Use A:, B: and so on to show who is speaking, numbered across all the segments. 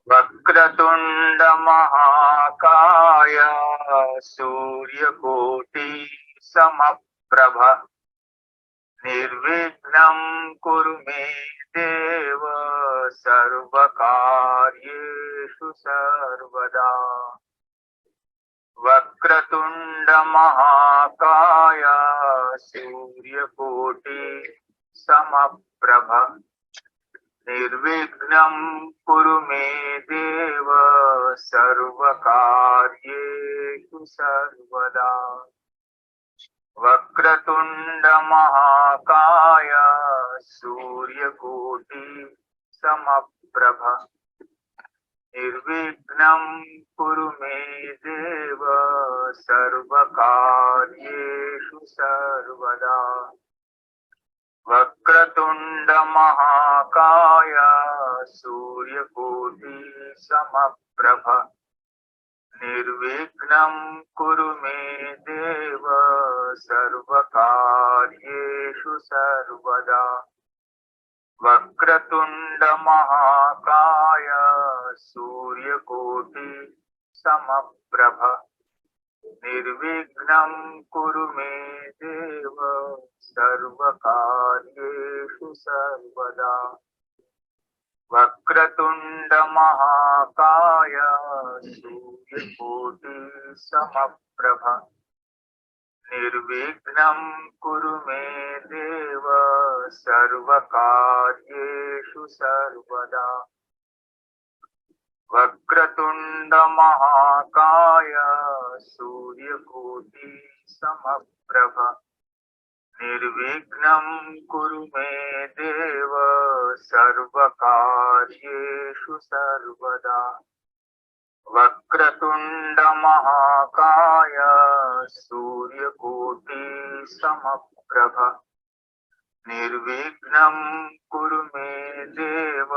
A: वक्रतुंड महाकाय सूर्यकोटि समप्रभ निर्विघ्नं कुरु मे देव सर्वकार्येषु सर्वदा। वक्रतुंड महाकाय सूर्यकोटि समप्रभ निर्विघ्नं कुरु मे देव सर्वकार्येषु सर्वदा। वक्रतुंड महाकाय सूर्यकोटि समप्रभ निर्विघ्नं कुरु मे देव सर्वकार्येषु सर्वदा। वक्रतुंड महाकाय सूर्यकोटि समप्रभ निर्विघ्नं कुरु मे देव सर्वकार्येषु सर्वदा। वक्रतुंड महाकाय सूर्यकोटि समप्रभ निर्विघ्नं कुरु मे देव सर्वकार्येषु सर्वदा। वक्रतुंड महाकाय सूर्यकोटि समप्रभ निर्विघ्नं कुरु मे देव सर्वकार्येषु सर्वदा। वक्रतुंड महाकाय सूर्यकोटि समप्रभ निर्विघ्नं कुरु मे देव सर्वकार्येषु सर्वदा। वक्रतुंड महाकाय सूर्यकोटि समप्रभ निर्विघ्नं कुरु मे देव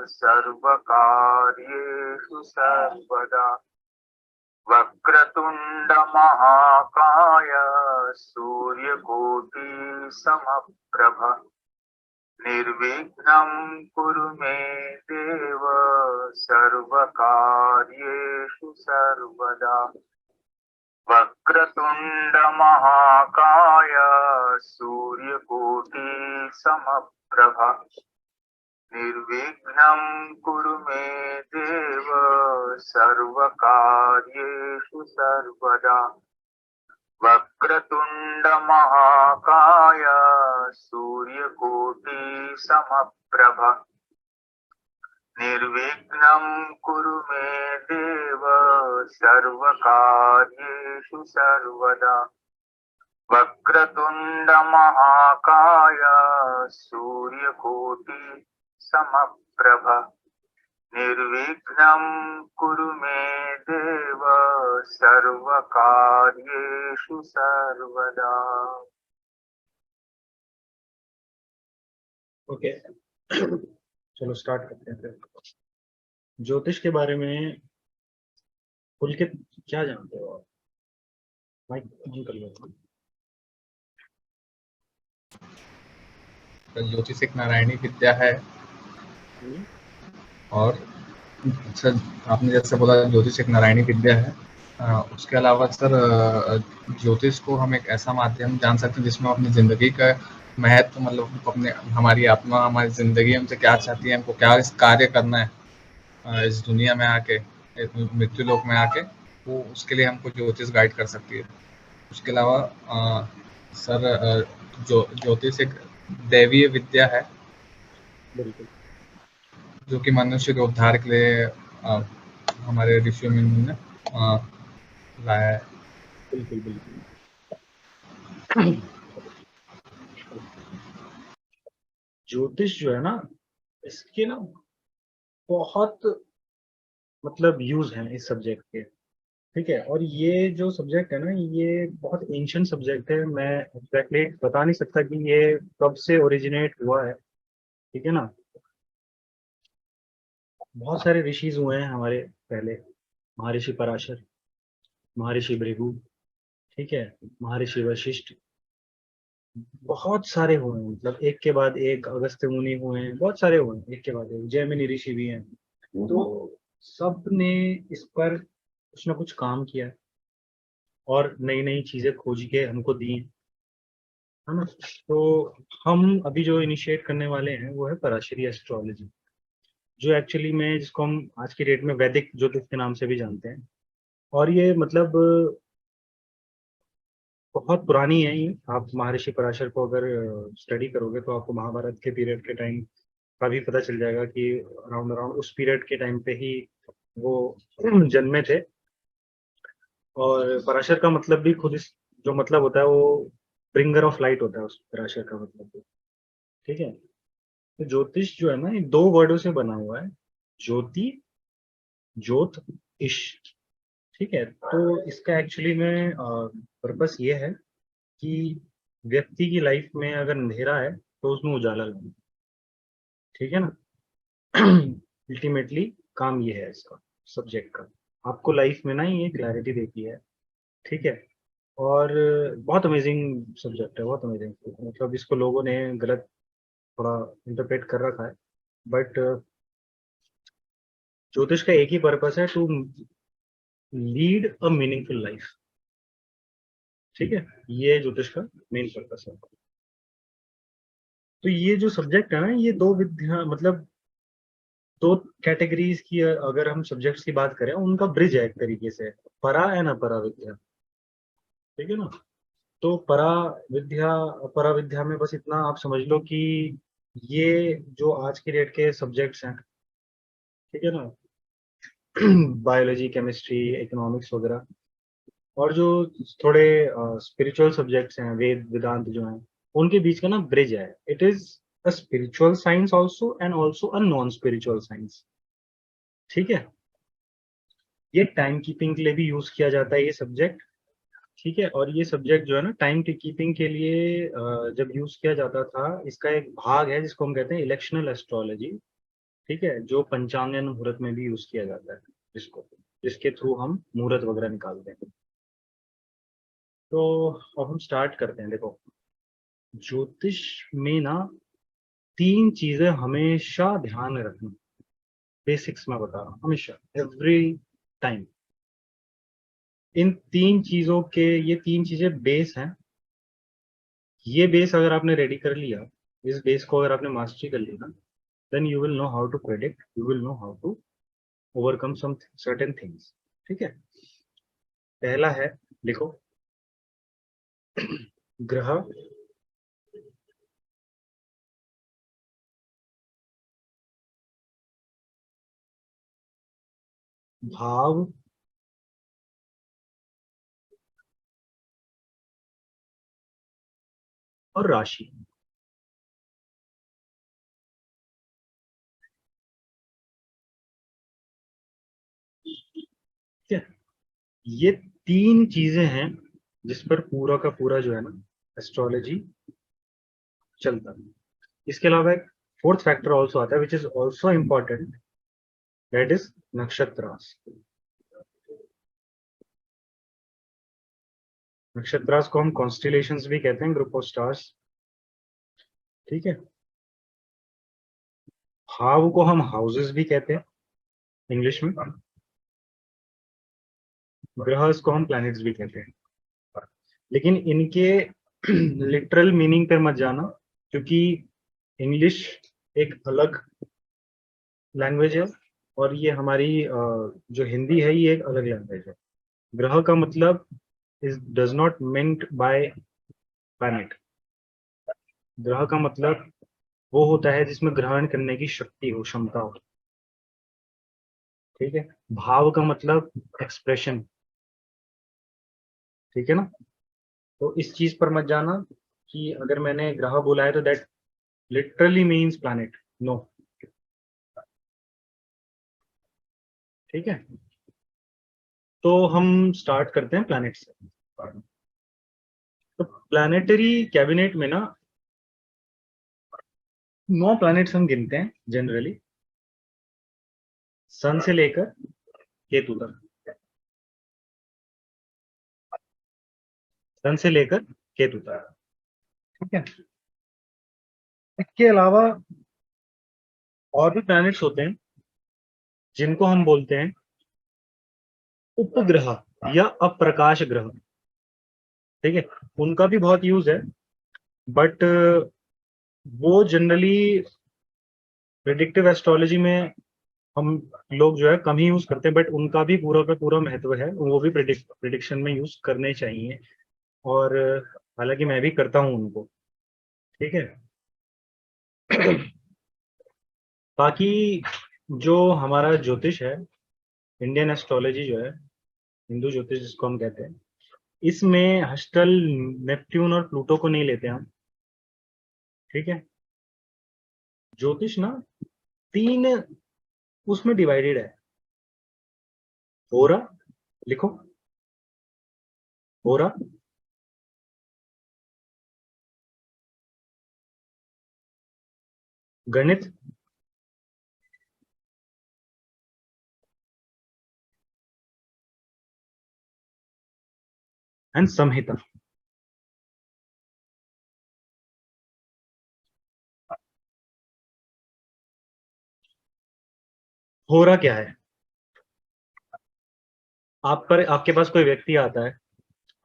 A: सर्वकार्येषु सर्वदा। वक्रतुंड महाकाय सूर्यकोटि समप्रभ निर्विघ्नं कुरु मे देव सर्वकार्येषु सर्वदा। वक्रतुंड महाकाय सूर्यकोटि समप्रभ निर्विघ्नं कुरु मे देव सर्वकार्येषु सर्वदा। वक्रतुंड महाकाय सूर्यकोटि समप्रभ निर्विघ्नं कुरु मे देव सर्वकार्येषु सर्वदा। वक्रतुंड महाकाय सूर्यकोटि समप्रभ निर्विघ्नं कुरु मे देव सर्वकार्येषु सर्वदा।
B: ओके चलो स्टार्ट करते हैं फिर। ज्योतिष के बारे में पुलकित क्या जानते हो आप? माइक ऑन कर लो।
C: ज्योतिष एक नारायणी विद्या है और सर आपने जैसे बोला ज्योतिष एक नारायणी विद्या है। उसके अलावा सर ज्योतिष को हम एक ऐसा माध्यम जान सकते हैं जिसमें अपनी ज़िंदगी का महत्व मतलब अपने हमारी आत्मा हमारी ज़िंदगी हमसे क्या चाहती है, हमको क्या कार्य करना है इस दुनिया में आके, मृत्यु लोक में आके, वो उसके लिए हमको ज्योतिष गाइड कर सकती है। उसके अलावा सर ज्योतिष एक दैवीय विद्या है जो कि मनुष्य के उद्धार के लिए हमारे ऋषियों में उन्होंने लाया है।
B: बिल्कुल बिल्कुल। ज्योतिष जो है ना, इसके ना बहुत मतलब यूज है इस सब्जेक्ट के, ठीक है। और ये जो सब्जेक्ट है ना, ये बहुत एंशिएंट सब्जेक्ट है। मैं एग्जैक्टली बता नहीं सकता कि ये कब से ओरिजिनेट हुआ है, ठीक है ना। बहुत सारे ऋषिज हुए हैं हमारे पहले, महर्षि पराशर, महर्षि भृगु, ठीक है, महर्षि वशिष्ठ, बहुत सारे हुए हैं, मतलब एक के बाद एक। अगस्त्य मुनि हुए हैं, बहुत सारे हुए हैं, एक के बाद एक। जैमिनी ऋषि भी हैं। तो सब ने इस पर कुछ ना कुछ काम किया है और नई नई चीजें खोज के हमको दी हैं, है ना। तो हम अभी जो इनिशिएट करने वाले हैं वो है पराशरी एस्ट्रोलॉजी, जो एक्चुअली में जिसको हम आज की डेट में वैदिक ज्योतिष के नाम से भी जानते हैं। और ये मतलब बहुत पुरानी है ये। आप महर्षि पराशर को अगर स्टडी करोगे तो आपको महाभारत के पीरियड के टाइम का भी पता चल जाएगा कि अराउंड अराउंड उस पीरियड के टाइम पे ही वो जन्मे थे। और पराशर का मतलब भी खुद इस जो मतलब होता है वो ब्रिंगर ऑफ लाइट होता है उस पराशर का मतलब भी। ठीक है। तो ज्योतिष जो है ना ये दो वर्डों से बना हुआ है, ज्योति, ज्योत, इश। ठीक है। तो इसका एक्चुअली में पर्पस ये है कि व्यक्ति की लाइफ में अगर अंधेरा है तो उसमें उजाला लाना। ठीक है ना। अल्टीमेटली काम ये है इसका सब्जेक्ट का, आपको लाइफ में ना ये क्लैरिटी देती है। ठीक है। और बहुत अमेजिंग सब्जेक्ट है, बहुत अमेजिंग। मतलब इसको लोगों ने गलत थोड़ा इंटरप्रेट कर रखा है, बट ज्योतिष का एक ही पर्पस है, to lead a meaningful life. ठीक है। ये ज्योतिष का मेन पर्पस है। तो ये जो सब्जेक्ट है ना ये दो विद्या मतलब दो कैटेगरीज की अगर हम सब्जेक्ट्स की बात करें उनका ब्रिज है एक तरीके से, परा एंड अपरा विद्या। ठीक है ना। तो परा विद्या अपरा विद्या में बस इतना आप समझ लो कि ये जो आज की डेट के सब्जेक्ट्स हैं, ठीक है ना, बायोलॉजी, केमिस्ट्री, इकोनॉमिक्स वगैरह, और जो थोड़े स्पिरिचुअल सब्जेक्ट्स हैं, वेद वेदांत जो हैं, उनके बीच का ना ब्रिज है। It is a spiritual science also and also a non spiritual science. ठीक है। ये टाइम कीपिंग के लिए भी यूज किया जाता है ये सब्जेक्ट। ठीक है। और ये सब्जेक्ट जो है ना टाइम कीपिंग के लिए जब यूज किया जाता था, इसका एक भाग है जिसको हम कहते हैं इलेक्शनल एस्ट्रोलॉजी। ठीक है। जो पंचांग एंड मुहूर्त में भी यूज किया जाता है, जिसको जिसके थ्रू हम मुहूर्त वगैरह निकालते हैं। तो अब हम स्टार्ट करते हैं। देखो, ज्योतिष में ना तीन चीजें हमेशा ध्यान में रखना। बेसिक्स में बता रहा हूँ, हमेशा, एवरी टाइम। इन तीन चीजों के, ये तीन चीजें बेस हैं। ये बेस अगर आपने रेडी कर लिया, इस बेस को अगर आपने मास्टरी कर ली ना, then you will know how to predict, you will know how to overcome some certain things. ठीक है। पहला है, लिखो, ग्रह, भाव, और राशि। ठीक है। ये तीन चीजें हैं जिस पर पूरा का पूरा जो है ना एस्ट्रोलॉजी चलता है। इसके अलावा एक फोर्थ फैक्टर ऑल्सो आता है which is also important, that is nakshatras. Nakshatras को हम कॉन्स्टिलेशंस भी कहते हैं, ग्रुप ऑफ स्टार्स। ठीक है। भाव को हम हाउसेस भी कहते हैं इंग्लिश में। ग्रह को हम प्लैनेट्स भी कहते हैं। लेकिन इनके लिटरल मीनिंग पर मत जाना, क्योंकि इंग्लिश एक अलग लैंग्वेज है और ये हमारी जो हिंदी है ये एक अलग लैंग्वेज है। ग्रह का मतलब is does not meant by planet. ग्रह का मतलब वो होता है जिसमें ग्रहण करने की शक्ति हो, क्षमता हो। ठीक है। भाव का मतलब एक्सप्रेशन। ठीक है ना। तो इस चीज पर मत जाना कि अगर मैंने ग्रह बोला है तो that literally means planet, no. ठीक है। तो हम स्टार्ट करते हैं प्लैनेट से। तो प्लैनेटरी कैबिनेट में ना 9 प्लैनेट्स हम गिनते हैं जनरली, सन से लेकर केतु तक। सन से लेकर केतु तक। ठीक है। इसके अलावा और भी प्लैनेट्स होते हैं जिनको हम बोलते हैं उपग्रह या अप्रकाश ग्रह, ठीक है, उनका भी बहुत यूज है, बट वो जनरली प्रिडिक्टिव एस्ट्रोलॉजी में हम लोग जो है कम ही यूज करते हैं, बट उनका भी पूरा का पूरा महत्व है, वो भी प्रिडिक्शन में यूज करने चाहिए, और हालांकि मैं भी करता हूँ उनको, ठीक है। बाकी जो हमारा ज्योतिष है, इंडियन एस्ट्रोलॉजी जो है, हिंदू ज्योतिष जिसको हम कहते हैं, इसमें हस्टल, नेपट्यून और प्लूटो को नहीं लेते हम, ठीक है। ज्योतिष ना 3 उसमें डिवाइडेड है। होरा, लिखो, होरा, गणित, एंड संहिता। होरा क्या है? आपके पास कोई व्यक्ति आता है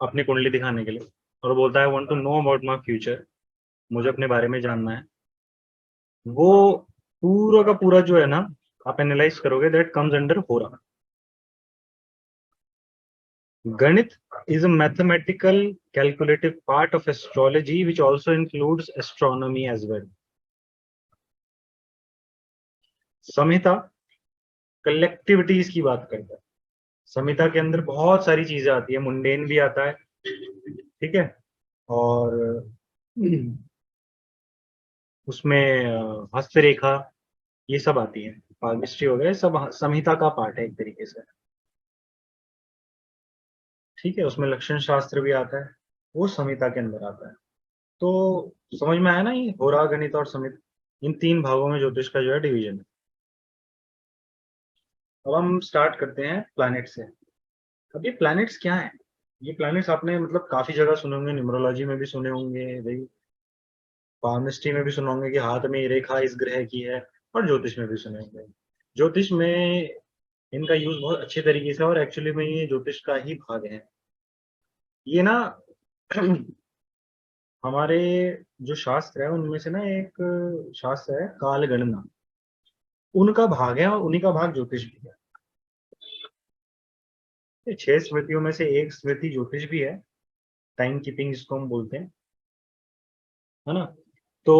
B: अपनी कुंडली दिखाने के लिए और बोलता है want to know about my future, मुझे अपने बारे में जानना है, वो पूरा का पूरा जो है ना, आप एनालाइज करोगे, दैट कम्स अंडर होरा। गणित is a mathematical calculative part of astrology which also includes astronomy as well. संहिता कलेक्टिविटीज की बात करता है। संहिता के अंदर बहुत सारी चीजें आती है, मुंडेन भी आता है, ठीक है, और उसमें हस्तरेखा, ये सब आती है, पालमिस्ट्री वगैरह सब संहिता का पार्ट है एक तरीके से, ठीक है। उसमें लक्षण शास्त्र भी आता है, वो संहिता के अंदर आता है। तो समझ में आया ना, ये होरा, गणित और संहिता, इन 3 भागों में ज्योतिष का जो है डिवीजन है। अब हम स्टार्ट करते हैं प्लैनेट से। अब ये प्लैनेट्स क्या है? ये प्लैनेट्स आपने मतलब काफी जगह सुने होंगे, न्यूमरोलॉजी में भी सुने होंगे भाई, पामिस्ट्री में भी सुने होंगे कि हाथ में ये रेखा इस ग्रह की है, और ज्योतिष में भी सुने होंगे। ज्योतिष में इनका यूज बहुत अच्छे तरीके से, और एक्चुअली में ये ज्योतिष का ही भाग है। ये ना हमारे जो शास्त्र है उनमें से ना एक शास्त्र है काल गणना, उनका भाग है, और उन्हीं का भाग ज्योतिष भी है। ये 6 स्मृतियों में से एक स्मृति ज्योतिष भी है, टाइम कीपिंग जिसको हम बोलते हैं, है ना। तो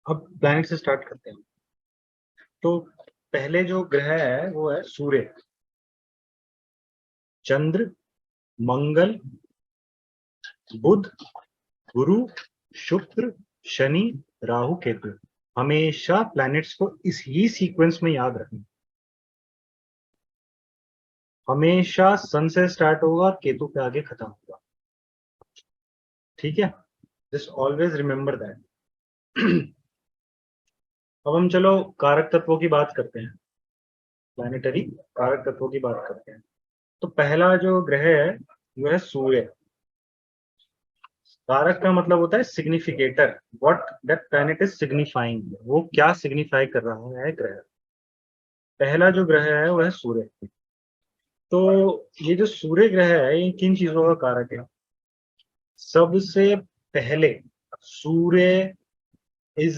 B: अब प्लैनेट से स्टार्ट करते हैं। तो पहले जो ग्रह है वो है सूर्य, चंद्र, मंगल, बुध, गुरु, शुक्र, शनि, राहु, केतु। हमेशा प्लैनेट्स को इसी सीक्वेंस में याद रखना। हमेशा सन से स्टार्ट होगा, केतु पे आगे खत्म होगा, ठीक है। Just always remember that. अब हम चलो कारक तत्वों की बात करते हैं, प्लैनेटरी कारक तत्वों की बात करते हैं। तो पहला जो ग्रह है वो है सूर्य। कारक का मतलब होता है significator, what that planet is signifying, वो क्या सिग्निफाई कर रहा है ग्रह। पहला जो ग्रह है वो है सूर्य। तो ये जो सूर्य ग्रह है ये किन चीजों का कारक है? सबसे पहले सूर्य इज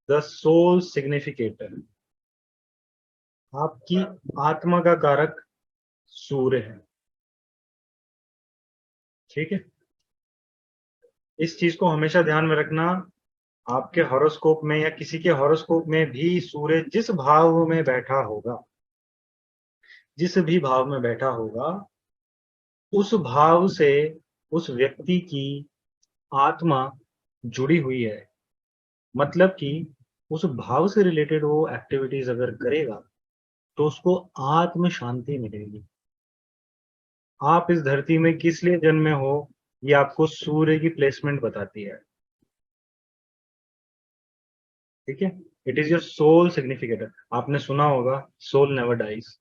B: द सोल सिग्निफिकेटर, आपकी आत्मा का कारक सूर्य है, ठीक है। इस चीज को हमेशा ध्यान में रखना। आपके हॉरोस्कोप में या किसी के हॉरोस्कोप में भी सूर्य जिस भाव में बैठा होगा, जिस भी भाव में बैठा होगा, उस भाव से उस व्यक्ति की आत्मा जुड़ी हुई है। मतलब कि उस भाव से रिलेटेड वो एक्टिविटीज अगर करेगा तो उसको आत्म शांति मिलेगी। आप इस धरती में किस लिए जन्मे हो, ये आपको सूर्य की प्लेसमेंट बताती है, ठीक है। It is your soul significator. आपने सुना होगा सोल नेवर डाइज।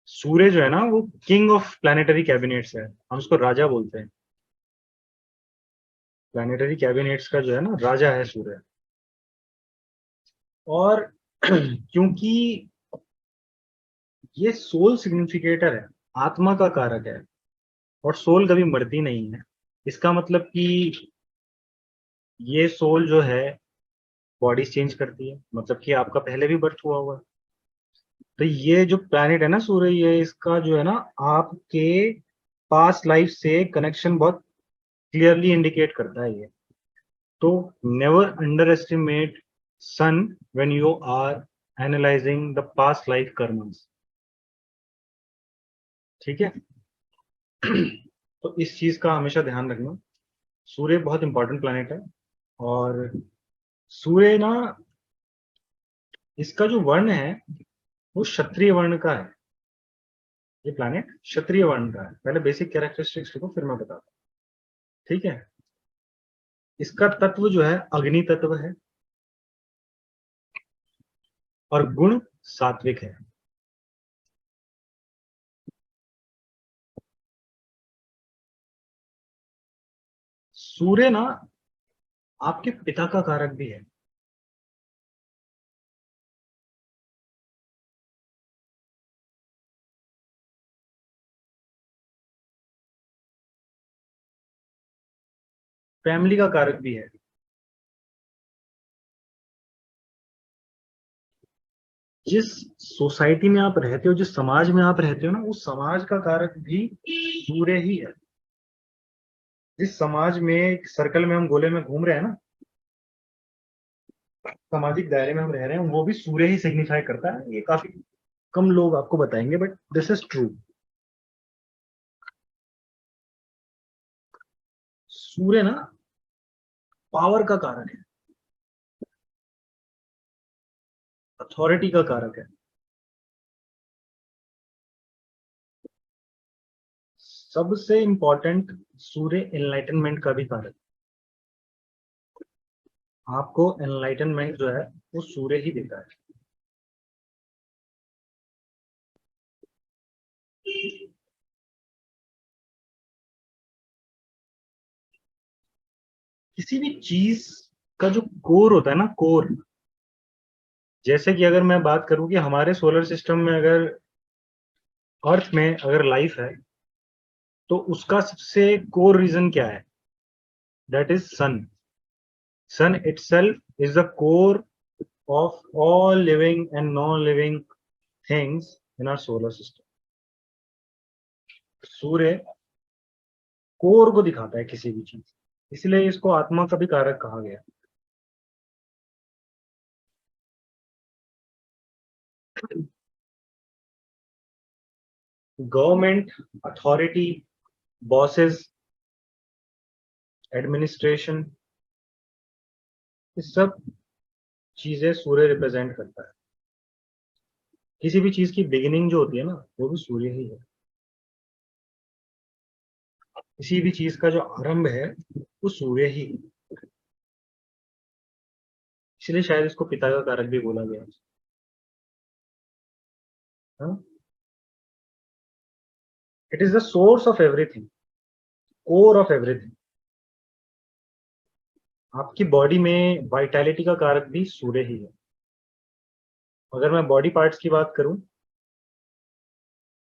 B: सूर्य जो है ना वो किंग ऑफ प्लैनेटरी कैबिनेट्स है, हम उसको राजा बोलते हैं। प्लैनेटरी कैबिनेट्स का जो है ना राजा है सूर्य। और क्योंकि ये सोल सिग्निफिकेटर है, आत्मा का कारक है, और सोल कभी मरती नहीं है। इसका मतलब कि ये सोल जो है बॉडी चेंज करती है, मतलब कि आपका पहले भी बर्थ हुआ हुआ है। तो ये जो प्लैनेट है ना सूर्य, ये इसका जो है ना आपके पास्ट लाइफ से कनेक्शन बहुत क्लियरली इंडिकेट करता है ये। तो never underestimate sun when you are analyzing the past life karmas, ठीक है। तो इस चीज का हमेशा ध्यान रखना। सूर्य बहुत इंपॉर्टेंट प्लैनेट है, और सूर्य ना, इसका जो वर्ण है वो क्षत्रिय वर्ण का है। ये प्लैनेट क्षत्रिय वर्ण का है। पहले बेसिक कैरेक्टरिस्टिक्स लिखो, फिर मैं बताता हूँ, ठीक है। इसका तत्व जो है अग्नि तत्व है, और गुण सात्विक है। सूर्य ना आपके पिता का कारक भी है। फैमिली का कारक भी है। जिस सोसाइटी में आप रहते हो, जिस समाज में आप रहते हो ना, उस समाज का कारक भी सूर्य ही है। जिस समाज में, एक सर्कल में हम गोले में घूम रहे हैं ना, सामाजिक दायरे में हम रह रहे हैं, वो भी सूर्य ही सिग्निफाई करता है। ये काफी कम लोग आपको बताएंगे, बट दिस इज ट्रू। सूर्य ना पावर का कारक है, अथॉरिटी का कारक है। सबसे इंपॉर्टेंट, सूर्य एनलाइटनमेंट का भी कारक। आपको एनलाइटनमेंट जो है वो सूर्य ही देता है। किसी भी चीज का जो कोर होता है ना, कोर, जैसे कि अगर मैं बात करूं कि हमारे सोलर सिस्टम में अगर अर्थ में अगर लाइफ है, तो उसका सबसे कोर रीजन क्या है? That is sun. Sun itself is the core of all living and non-living things in our solar system. Surya core को दिखाता है किसी भी चीज, इसलिए इसको आत्मा का भी कारक कहा गया। गवर्नमेंट, अथॉरिटी, बॉसेस, एडमिनिस्ट्रेशन, ये सब चीजें सूर्य रिप्रेजेंट करता है। किसी भी चीज की बिगिनिंग जो होती है ना, वो भी सूर्य ही है। किसी भी चीज का जो आरंभ है वो सूर्य ही है। इसलिए शायद इसको पिता का कारक भी बोला गया है। It is the source of everything, core of everything. आपकी बॉडी में वाइटैलिटी का कारक भी सूर्य ही है। अगर मैं बॉडी पार्ट्स की बात करूं,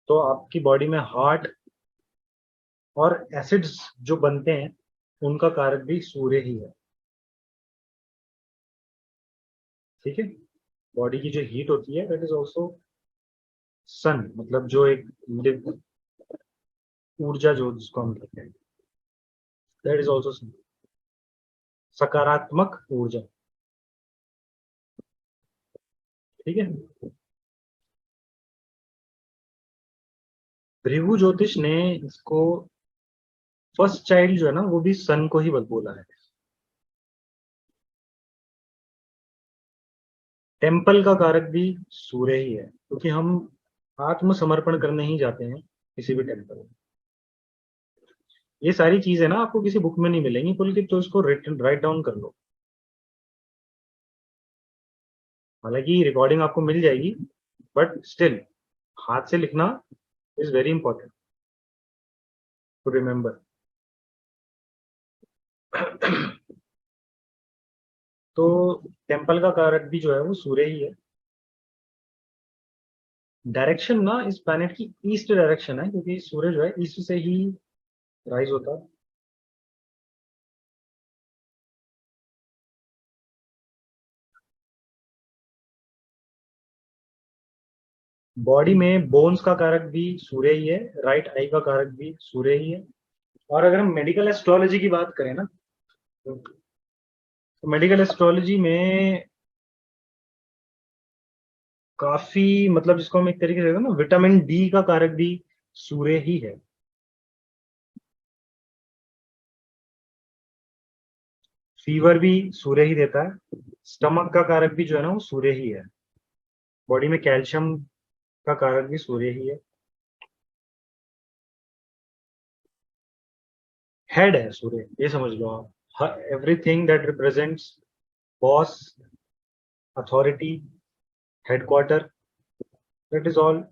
B: तो आपकी बॉडी में हार्ट और एसिड्स जो बनते हैं, उनका कारक भी सूर्य ही है, ठीक है। बॉडी की जो हीट होती है, दैट इज ऑल्सो सन, मतलब जो एक ऊर्जा जो जिसको हम कहते हैं, दैट इज ऑल्सो सन, सकारात्मक ऊर्जा, ठीक है। भृगु ज्योतिष ने इसको फर्स्ट चाइल्ड जो है ना, वो भी सन को ही बोला है। टेम्पल का कारक भी सूर्य ही है, क्योंकि हम आत्मसमर्पण करने ही जाते हैं किसी भी टेम्पल में। ये सारी चीजें ना आपको किसी बुक में नहीं मिलेंगी पुलकित, तो इसको राइट डाउन कर लो। हालांकि रिकॉर्डिंग आपको मिल जाएगी, बट स्टिल हाथ से लिखना is very important to remember. तो टेम्पल का कारक भी जो है वो सूर्य ही है। डायरेक्शन ना इस प्लैनेट की ईस्ट डायरेक्शन है, क्योंकि सूर्य जो है ईस्ट से ही राइज होता है। बॉडी में बोन्स का कारक भी सूर्य ही है, राइट आई का कारक भी सूर्य ही है। और अगर हम मेडिकल एस्ट्रोलॉजी की बात करें ना, तो मेडिकल एस्ट्रोलॉजी में काफी मतलब जिसको हम एक तरीके से ना विटामिन डी का कारक भी सूर्य ही है। फीवर भी सूर्य ही देता है। स्टमक का कारक भी जो है ना वो सूर्य ही है। बॉडी में कैल्शियम का कारक भी सूर्य ही है। हेड है सूर्य, ये समझ लो आप। Everything that represents boss, authority, headquarter, that is all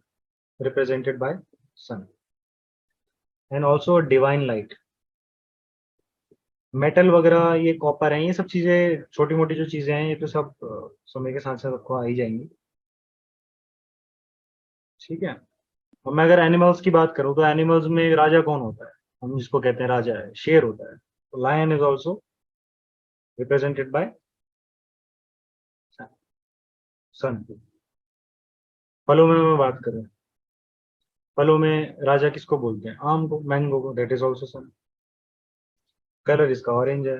B: represented by sun and also divine light। Metal वगैरह ये कॉपर है, ये सब चीजें छोटी मोटी जो चीजें हैं ये तो सब समय के साथ साथ आपको आ ही जाएंगी। ठीक है। और मैं अगर एनिमल्स की बात करूं तो एनिमल्स में राजा कौन होता है, हम जिसको कहते हैं राजा है, शेर होता है। तो lion is also represented by sun. फलों में मैं बात करूं, फलों में राजा किसको बोलते हैं, आम को, मैंगो को, that is also sun. Colour इसका ऑरेंज है।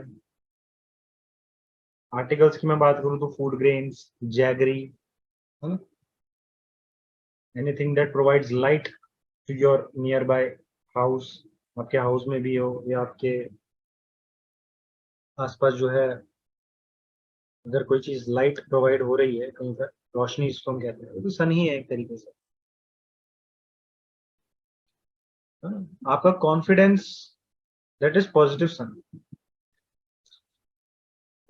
B: आर्टिकल्स की मैं बात करूं तो food grains, jaggery, anything that provides light to your nearby house. आपके हाउस में भी हो या आपके आसपास जो है, अगर कोई चीज लाइट प्रोवाइड हो रही है कहीं पर, रोशनी जिसको हम कहते हैं, वो तो सन ही है एक तरीके से। आपका confidence, that is positive sun.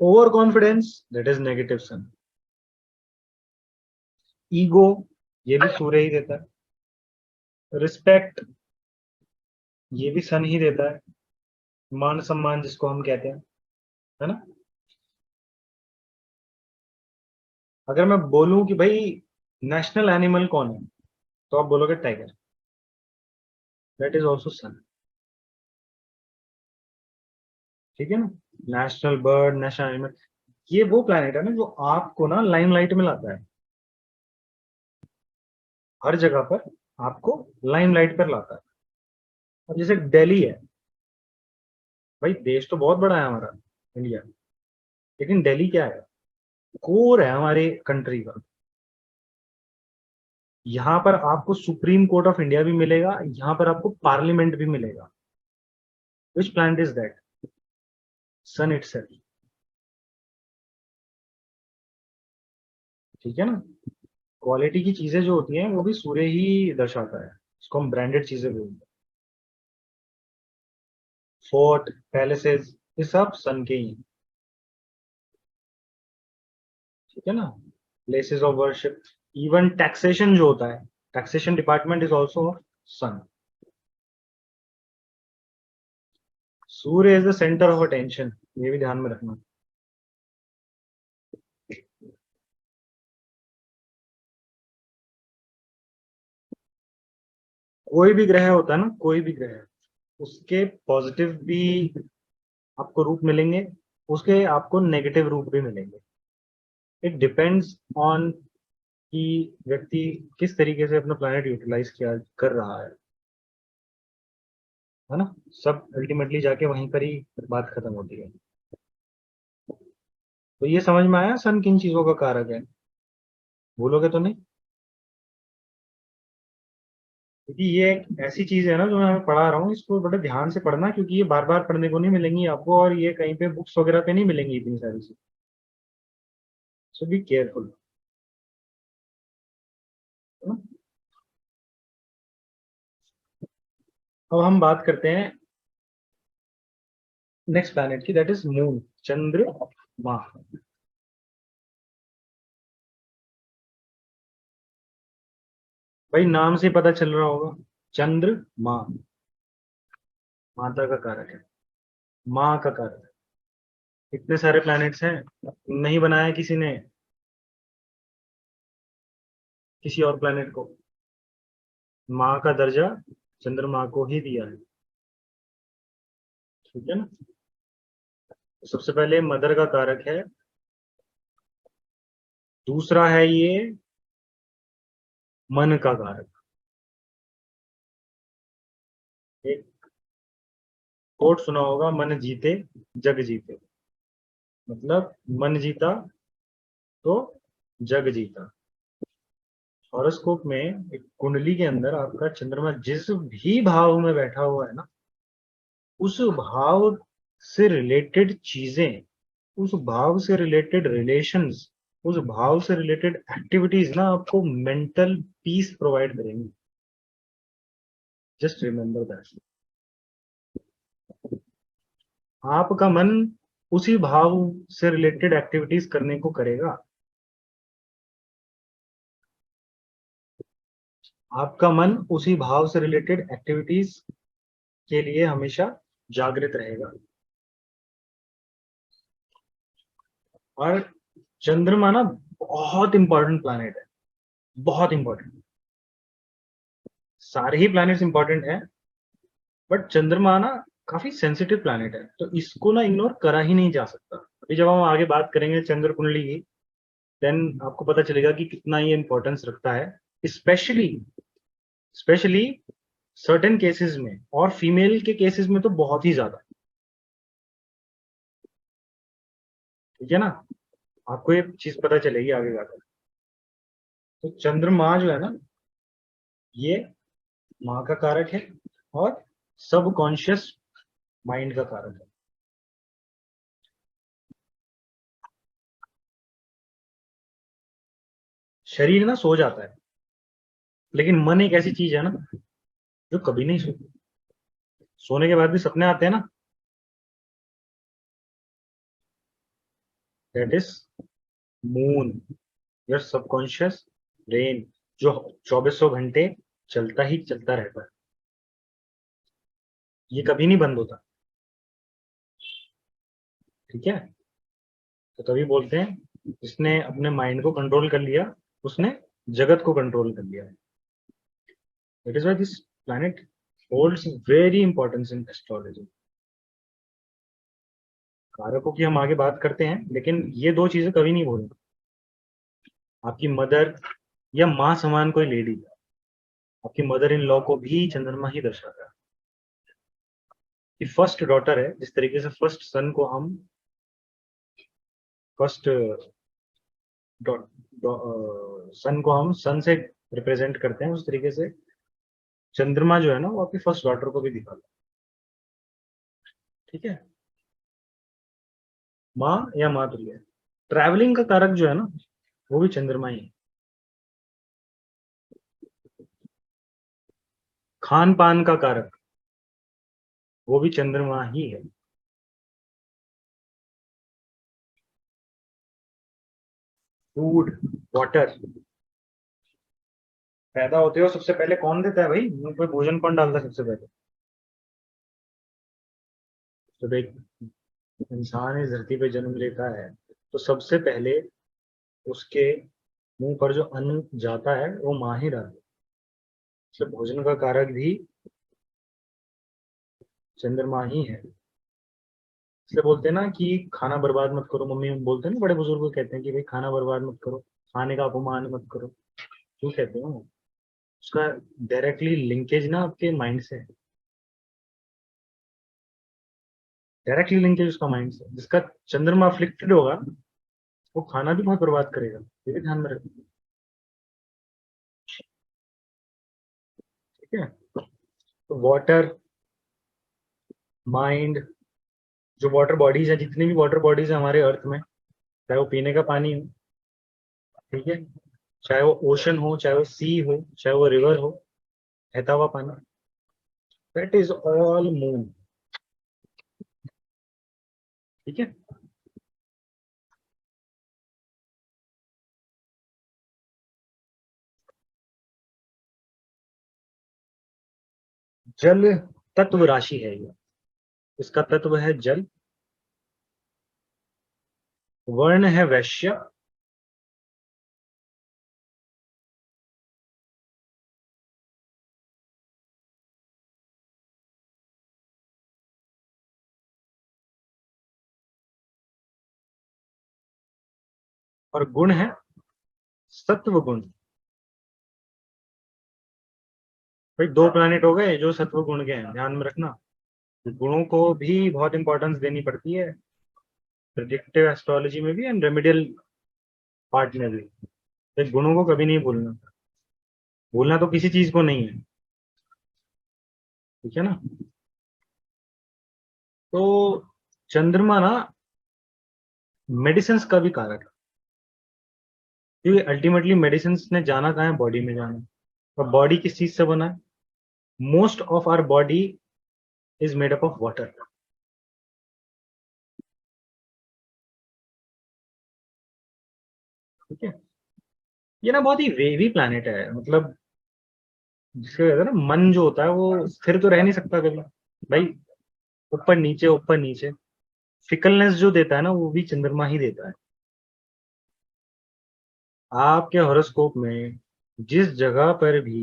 B: Overconfidence, that is negative sun. Ego, ये भी सूर्य ही देता है। रिस्पेक्ट, ये भी सन ही देता है। मान सम्मान जिसको हम कहते हैं, है ना। अगर मैं बोलूं कि भाई नेशनल एनिमल कौन है, तो आप बोलोगे टाइगर, दैट इज ऑल्सो सन। ठीक है ना। नेशनल बर्ड, नेशनल एनिमल, ये वो प्लैनेट है ना जो आपको ना लाइमलाइट में लाता है। हर जगह पर आपको लाइमलाइट पर लाता है। अब जैसे दिल्ली है, भाई देश तो बहुत बड़ा है हमारा इंडिया, लेकिन दिल्ली क्या है, कोर है हमारे कंट्री का। यहाँ पर आपको सुप्रीम कोर्ट ऑफ इंडिया भी मिलेगा, यहाँ पर आपको पार्लियामेंट भी मिलेगा। Which planet is that, sun itself. ठीक है ना। क्वालिटी की चीजें जो होती हैं वो भी सूर्य ही दर्शाता है, इसको हम ब्रांडेड चीजें बोलते हैं। फोर्ट, पैलेसेस, ये सब सन के ही हैं। ठीक है ना। Places of worship, even taxation जो होता है, taxation department is also sun. सूर्य is the centre of attention, ये भी ध्यान में रखना। कोई भी ग्रह होता है ना, कोई भी ग्रह, उसके पॉजिटिव भी आपको रूप मिलेंगे, उसके आपको नेगेटिव रूप भी मिलेंगे। इट डिपेंड्स ऑन कि व्यक्ति किस तरीके से अपना प्लैनेट यूटिलाइज किया कर रहा है ना। सब अल्टीमेटली जाके वहीं पर ही बात खत्म होती है। तो ये समझ में आया सन किन चीजों का कारक है, भूलोगे तो नहीं। क्योंकि ये एक ऐसी चीज है ना जो मैं पढ़ा रहा हूँ, इसको बड़े ध्यान से पढ़ना, क्योंकि ये बार बार पढ़ने को नहीं मिलेंगी आपको, और ये कहीं पे बुक्स वगैरह पे नहीं मिलेंगी इतनी सारी चीज। सो बी केयरफुल। अब हम बात करते हैं नेक्स्ट प्लैनेट की, दैट इज मून, चंद्रमा। भाई नाम से पता चल रहा होगा, चंद्रमा माता का कारक है, माँ का कारक है। इतने सारे प्लैनेट्स हैं, नहीं बनाया किसी ने किसी और प्लैनेट को, माँ का दर्जा चंद्रमा को ही दिया है, ठीक है ना। तो सबसे पहले मदर का कारक है, दूसरा है ये मन का कारक। एक कोट सुना होगा, मन जीते जग जीते, मतलब मन जीता तो जग जीता। हॉरोस्कोप में एक कुंडली के अंदर आपका चंद्रमा जिस भी भाव में बैठा हुआ है ना, उस भाव से रिलेटेड चीजें, उस भाव से रिलेटेड रिलेशंस, उस भाव से रिलेटेड एक्टिविटीज ना आपको मेंटल पीस प्रोवाइड करेंगी। Just remember that. आपका मन उसी भाव से रिलेटेड एक्टिविटीज करने को करेगा। आपका मन उसी भाव से रिलेटेड एक्टिविटीज के लिए हमेशा जागृत रहेगा। और चंद्रमा ना बहुत इंपॉर्टेंट प्लैनेट है, बहुत इंपॉर्टेंट। सारे ही प्लैनेट्स इंपॉर्टेंट है, बट चंद्रमा ना काफी सेंसिटिव प्लैनेट है, तो इसको ना इग्नोर करा ही नहीं जा सकता। अभी जब हम आगे बात करेंगे चंद्र कुंडली की, देन आपको पता चलेगा कि कितना ये इंपॉर्टेंस रखता है, स्पेशली स्पेशली सर्टेन केसेस में, और फीमेल के केसेस में तो बहुत ही ज्यादा, ठीक है ना। आपको ये चीज पता चलेगी आगे जाकर। तो चंद्रमा जो है ना, ये माँ का कारक है और सबकॉन्शियस माइंड का कारक है। शरीर ना सो जाता है, लेकिन मन एक ऐसी चीज है ना जो कभी नहीं सोती। सोने के बाद भी सपने आते हैं ना, that is moon, your subconscious brain, जो 2400 घंटे चलता ही चलता रहता है, ये कभी नहीं बंद होता, ठीक है। तो तभी बोलते हैं, जिसने अपने माइंड को कंट्रोल कर लिया उसने जगत को कंट्रोल कर लिया। It is why this planet holds very importance in astrology. कारकों की हम आगे बात करते हैं, लेकिन ये दो चीजें कभी नहीं भूलें। आपकी मदर या माँ समान कोई लेडी, आपकी मदर इन लॉ को भी चंद्रमा ही दर्शाता है। कि फर्स्ट डॉटर है, जिस तरीके से फर्स्ट सन को हम फर्स्ट सन को हम सन से रिप्रेजेंट करते हैं, उस तरीके से चंद्रमा जो है ना वो आपकी फर्स्ट डॉटर को भी दिखाता है, ठीक है। माँ या मातृ। ट्रैवलिंग का कारक जो है ना वो भी चंद्रमा ही है। खान पान का कारक वो भी चंद्रमा ही है। फूड, वाटर, पैदा होते हो सबसे पहले कौन देता है भाई, मुंह पे भोजन कौन डालता है सबसे पहले। जब एक इंसान इस धरती पे जन्म लेता है तो सबसे पहले उसके मुंह पर जो अन्न जाता है वो माँ ही डालती है। इसलिए भोजन का कारक भी चंद्रमा ही है। इसलिए बोलते हैं ना कि खाना बर्बाद मत करो, मम्मी बोलते हैं ना, बड़े बुजुर्ग कहते हैं कि भाई खाना बर्बाद मत करो, खाने का अपमान मत करो। क्यों कहते हो? उसका डायरेक्टली लिंकेज ना आपके माइंड से है, डायरेक्टली लिंकेज उसका माइंड से। जिसका चंद्रमा अफ्लिक्टेड होगा वो खाना भी बहुत बर्बाद करेगा, ये भी ध्यान में रखना, ठीक है। तो वाटर, माइंड, जो वाटर बॉडीज है, जितनी भी वाटर बॉडीज है हमारे अर्थ में, चाहे वो पीने का पानी हो, ठीक है, चाहे वो ओशन हो, चाहे वो सी हो, चाहे वो रिवर हो, बहता हुआ पानी, दैट इज ऑल मून, ठीक है। जल तत्व राशि है ये, इसका तत्व है जल, वर्ण है वैश्य, और गुण है सत्व गुण। भाई दो प्लैनेट हो गए जो सत्व गुण के हैं, ध्यान में रखना। गुणों को भी बहुत इंपॉर्टेंस देनी पड़ती है, प्रेडिक्टिव एस्ट्रोलॉजी में भी एंड रेमेडियल पार्ट में भी। तो गुणों को कभी नहीं भूलना, भूलना तो किसी चीज को नहीं है, ठीक है ना। तो चंद्रमा ना मेडिसिन का भी कारक है, क्योंकि अल्टीमेटली मेडिसिन ने जाना कहाँ है, बॉडी में जाना है। और बॉडी किस चीज से बना है? Most of our body is made up of water, ठीक है। ये ना बहुत ही वेवी प्लैनेट है, मतलब जिसके कहते हैं ना मन जो होता है वो स्थिर तो रह नहीं सकता कभी भाई, ऊपर नीचे ऊपर नीचे। फिकलनेस जो देता है ना वो भी चंद्रमा ही देता है। आपके हॉरोस्कोप में जिस जगह पर भी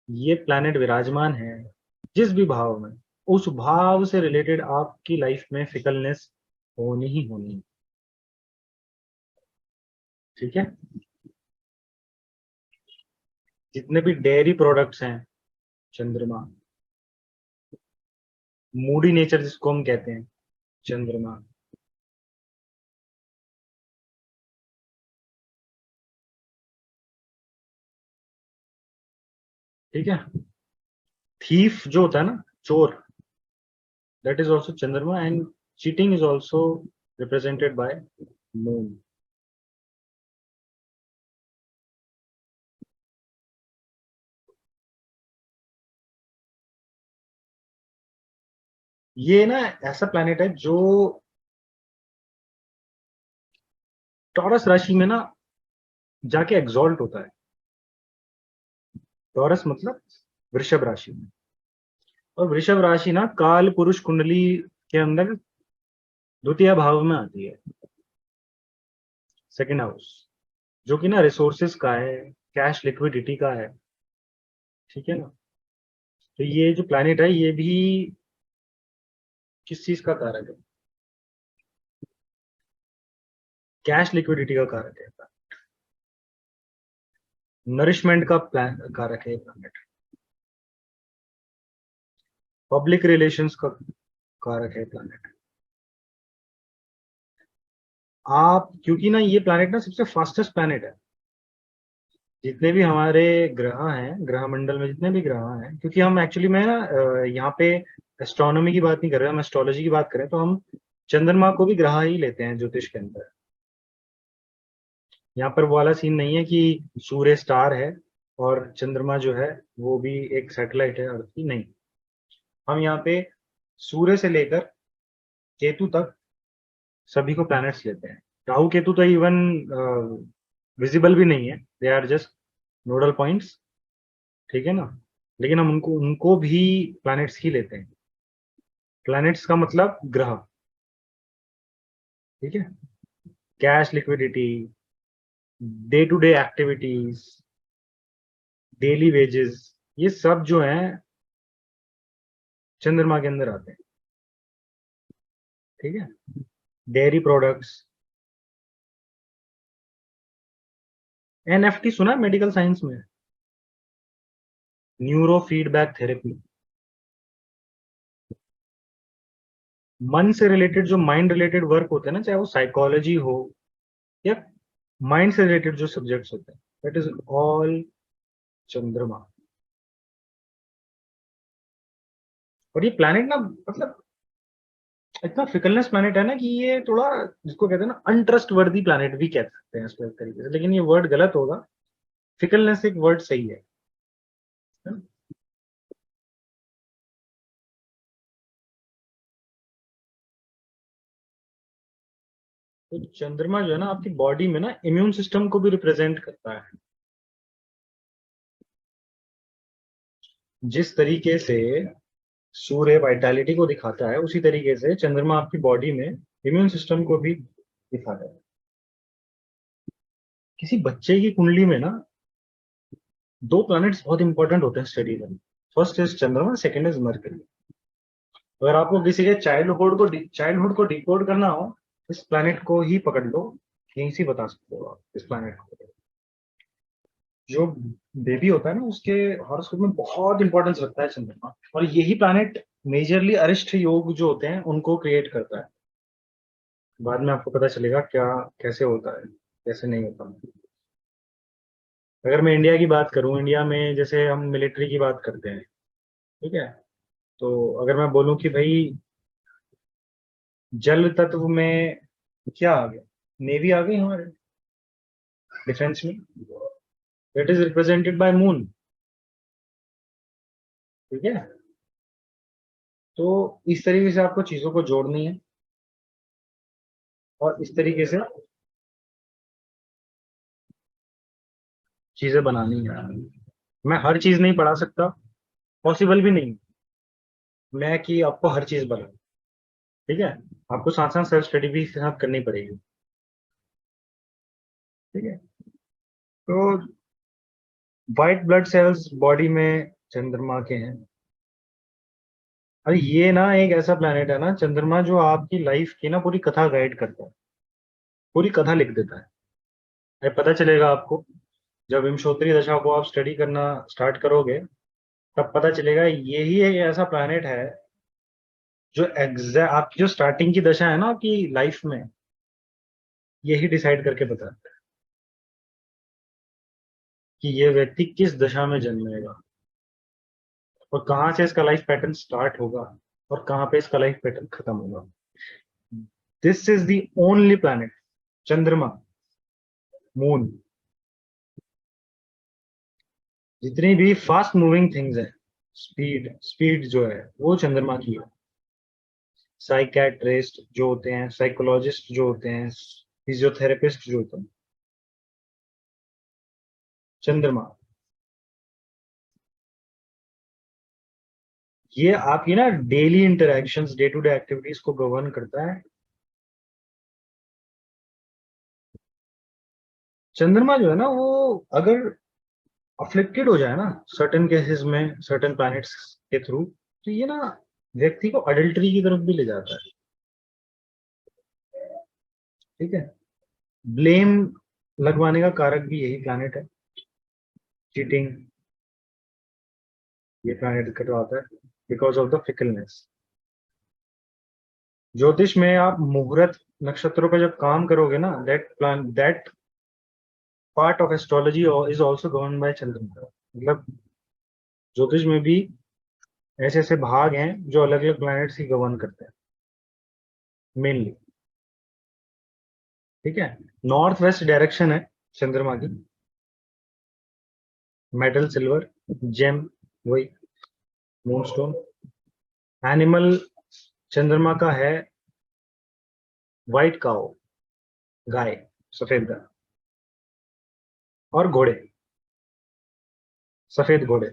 B: ये प्लैनेट विराजमान है, जिस भी भाव में, उस भाव से रिलेटेड आपकी लाइफ में फिकलनेस होनी ही होनी है, ठीक है। जितने भी डेयरी प्रोडक्ट्स हैं, चंद्रमा। मूडी नेचर जिसको हम कहते हैं, चंद्रमा। ठीक है। थीफ जो होता है ना, चोर, दैट इज ऑल्सो चंद्रमा, and cheating is also represented bye moon. ये ना ऐसा प्लैनेट है जो टॉरस राशि में ना जाके एग्जॉल्ट होता है। टॉरस मतलब वृषभ राशि में, और वृषभ राशि ना काल पुरुष कुंडली के अंदर द्वितीय भाव में आती है, सेकंड हाउस, जो कि ना रिसोर्सेस का है, कैश लिक्विडिटी का है, ठीक है ना। तो ये जो प्लैनेट है ये भी किस चीज का कारक है? कैश लिक्विडिटी का कारक है, नरिशमेंट का प्लान कारक है प्लैनेट, पब्लिक रिलेशंस का कारक है प्लैनेट। आप क्योंकि ना ये प्लैनेट ना सबसे फास्टेस्ट प्लैनेट है, जितने भी हमारे ग्रह हैं, ग्रह मंडल में जितने भी ग्रह हैं, क्योंकि हम एक्चुअली में ना यहाँ पे एस्ट्रोनॉमी की बात नहीं कर रहे, हम एस्ट्रोलॉजी की बात करें तो हम चंद्रमा को भी ग्रह ही लेते हैं ज्योतिष के अंदर। यहाँ पर वो वाला सीन नहीं है कि सूर्य स्टार है और चंद्रमा जो है वो भी एक सैटेलाइट है अर्थ की, नहीं। हम यहाँ पे सूर्य से लेकर केतु तक सभी को प्लैनेट्स लेते हैं। राहु केतु तो इवन विजिबल भी नहीं है, they are just nodal points, ठीक है ना। लेकिन हम उनको उनको भी प्लैनेट्स ही लेते हैं। प्लैनेट्स का मतलब ग्रह, ठीक है। Cash liquidity, day to day activities, daily wages, ये सब जो है चंद्रमा के अंदर आते हैं, ठीक है। डेयरी प्रोडक्ट्स, एनएफटी सुना मेडिकल साइंस में, न्यूरो फीडबैक थेरेपी। मन से रिलेटेड जो माइंड रिलेटेड वर्क होते हैं ना, चाहे वो साइकोलॉजी हो या माइंड से रिलेटेड जो सब्जेक्ट्स होते हैं, दैट इज ऑल चंद्रमा। और ये प्लैनेट ना मतलब इतना फिकलनेस प्लैनेट है ना कि ये थोड़ा, जिसको कहते हैं ना अनट्रस्ट वर्दी प्लैनेट भी कह सकते हैं इसको एक तरीके से, लेकिन ये वर्ड गलत होगा, फिकलनेस एक वर्ड सही है ना? तो चंद्रमा जो है ना आपकी बॉडी में ना इम्यून सिस्टम को भी रिप्रेजेंट करता है। जिस तरीके से सूर्य वाइटैलिटी को दिखाता है, उसी तरीके से चंद्रमा आपकी बॉडी में इम्यून सिस्टम को भी दिखाता है। किसी बच्चे की कुंडली में ना 2 प्लैनेट्स बहुत इंपॉर्टेंट होते हैं स्टडी में। फर्स्ट इज चंद्रमा, सेकंड इज मरकरी। अगर आपको किसी के चाइल्डहुड को डिकोड करना हो, इस प्लैनेट को ही पकड़ लो, यहीं से बता सकते हो आप इस प्लैनेट को। जो बेबी होता है ना, उसके हॉरोस्कोप में बहुत इंपॉर्टेंस रखता है चंद्रमा, और यही प्लैनेट मेजरली अरिष्ट योग जो होते हैं उनको क्रिएट करता है। बाद में आपको पता चलेगा क्या कैसे होता है, कैसे नहीं होता। अगर मैं इंडिया की बात करूं, इंडिया में जैसे हम मिलिट्री की बात करते हैं, ठीक है, तो अगर मैं बोलूं कि भाई जल तत्व में क्या आ गया, नेवी आ गई हमारे डिफेंस में, it is represented bye moon. ठीक है, तो इस तरीके से आपको चीजों को जोड़नी है और इस तरीके से चीजें बनानी है। मैं हर चीज नहीं पढ़ा सकता, पॉसिबल भी नहीं मैं कि आपको हर चीज बना। ठीक है, आपको साथ साथ सेल्फ स्टडी भी साथ करनी पड़ेगी। ठीक है, तो व्हाइट ब्लड सेल्स बॉडी में चंद्रमा के हैं। अरे ये ना एक ऐसा प्लेनेट है ना चंद्रमा, जो आपकी लाइफ की ना पूरी कथा गाइड करता है, पूरी कथा लिख देता है। अरे पता चलेगा आपको, जब विमशोत्तरी दशा को आप स्टडी करना स्टार्ट करोगे, तब पता चलेगा यही एक ऐसा प्लेनेट है जो एग्जैक्ट आपकी जो स्टार्टिंग की दशा है ना आपकी लाइफ में, यही डिसाइड करके बताता है कि ये व्यक्ति किस दशा में जन्मेगा और कहाँ से इसका लाइफ पैटर्न स्टार्ट होगा और कहाँ पे इसका लाइफ पैटर्न खत्म होगा। This is the only planet, चंद्रमा, मून, जितनी भी फास्ट मूविंग थिंग्स है, स्पीड स्पीड जो है वो चंद्रमा की है। साइकेट्रिस्ट जो होते हैं, साइकोलॉजिस्ट जो होते हैं, फिजियोथेरेपिस्ट जो होते हैं, चंद्रमा, ये आपकी ना daily interactions, day to day activities को गवर्न करता है। चंद्रमा जो है ना, वो अगर अफ्लिक्टेड हो जाए ना सर्टेन केसेस में, सर्टेन प्लैनेट्स के थ्रू, तो ये ना व्यक्ति को अडल्टरी की तरफ भी ले जाता है। ठीक है, ब्लेम लगवाने का कारक भी यही प्लैनेट है, चीटिंग, ये प्लैनेट करवाता है बिकॉज ऑफ द फिकलनेस। ज्योतिष में आप मुहूर्त नक्षत्रों पे जब काम करोगे ना, that part of astrology is also govern by चंद्रमा। मतलब ज्योतिष में भी ऐसे ऐसे भाग हैं जो अलग अलग प्लैनेट्स ही गवर्न करते हैं मेनली। ठीक है, नॉर्थ वेस्ट डायरेक्शन है चंद्रमा की, मेटल, सिल्वर, जेम, वही मूनस्टोन। एनिमल चंद्रमा का है व्हाइट काओ, गाय, सफेद गाय, और घोड़े, सफेद घोड़े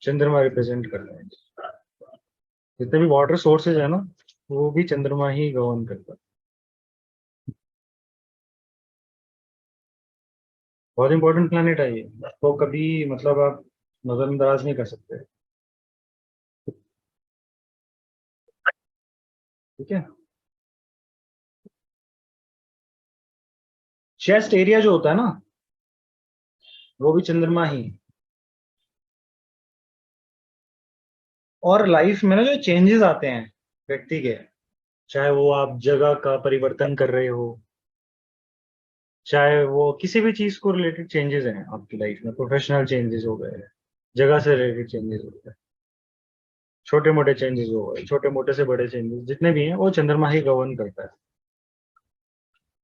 B: चंद्रमा रिप्रेजेंट करते हैं। जितने भी वाटर सोर्सेज है ना, वो भी चंद्रमा ही गवर्न करता है। बहुत इंपॉर्टेंट प्लैनेट है ये, तो कभी मतलब आप नजरअंदाज नहीं कर सकते। ठीक है, चेस्ट एरिया जो होता है ना, वो भी चंद्रमा ही। और लाइफ में ना जो चेंजेस आते हैं व्यक्ति के, चाहे वो आप जगह का परिवर्तन कर रहे हो, चाहे वो किसी भी चीज को रिलेटेड चेंजेस हैं आपकी लाइफ में, प्रोफेशनल चेंजेस हो गए, जगह से रिलेटेड चेंजेस हो गए, छोटे मोटे चेंजेस हो गए, छोटे मोटे से बड़े चेंजेस जितने भी हैं, वो चंद्रमा ही गवर्न करता है।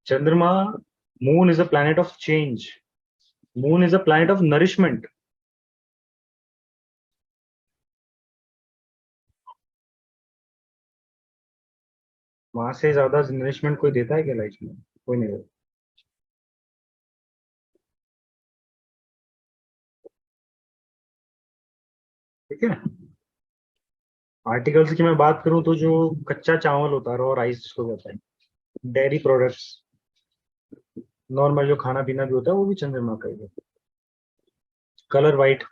B: चंद्रमा, moon is a planet of change, moon is a planet of nourishment. वहां से ज्यादा नरिशमेंट कोई देता है क्या लाइफ में? कोई नहीं देता। ठीक है, आर्टिकल्स की मैं बात करूं तो जो कच्चा चावल होता है, रॉ राइस जिसको कहते हैं, डेयरी प्रोडक्ट्स, नॉर्मल जो खाना पीना भी होता है वो भी चंद्रमा का ही है। Colour white.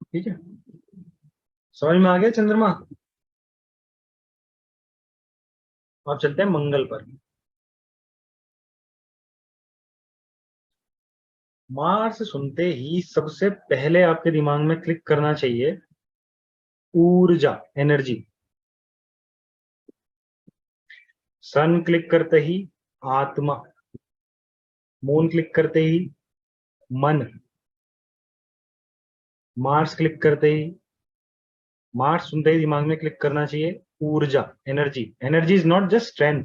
B: ठीक है, समझ में आ गया चंद्रमा। अब चलते हैं मंगल पर। मार्स सुनते ही सबसे पहले आपके दिमाग में क्लिक करना चाहिए ऊर्जा, एनर्जी। सन क्लिक करते ही आत्मा, मून क्लिक करते ही मन, मार्स क्लिक करते ही, मार्स सुनते ही दिमाग में क्लिक करना चाहिए ऊर्जा, energy. Energy is not just strength.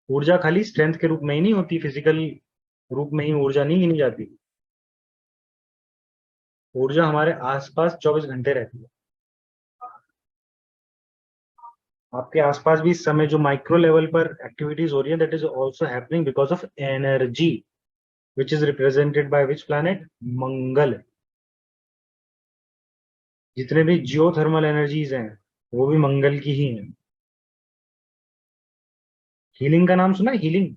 B: ऊर्जा खाली स्ट्रेंथ के रूप में ही नहीं होती, फिजिकल रूप में ही ऊर्जा नहीं गिनी जाती। ऊर्जा हमारे आसपास 24 घंटे रहती है। आपके आसपास भी इस समय जो माइक्रो लेवल पर एक्टिविटीज हो रही है, that is also happening because of energy, which is represented by which planet, Mangal. जितने भी जियोथर्मल एनर्जीज हैं वो भी मंगल की ही हैं। हीलिंग का नाम सुना है? हीलिंग,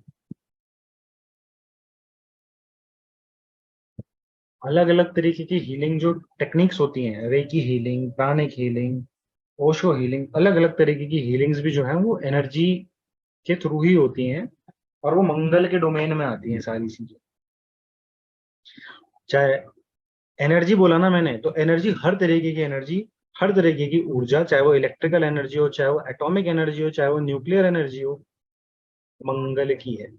B: अलग अलग तरीके की हीलिंग जो टेक्निक्स होती हैं, reiki healing, pranic healing, Osho healing, अलग अलग तरीके की हीलिंग्स भी जो है वो एनर्जी के थ्रू ही होती हैं, और वो मंगल के डोमेन में आती हैं सारी चीजें। चाहे एनर्जी बोला ना मैंने, तो एनर्जी हर तरीके की एनर्जी, हर तरीके की ऊर्जा, चाहे वो इलेक्ट्रिकल एनर्जी हो, चाहे वो एटॉमिक एनर्जी हो, चाहे वो न्यूक्लियर एनर्जी हो, मंगल की है।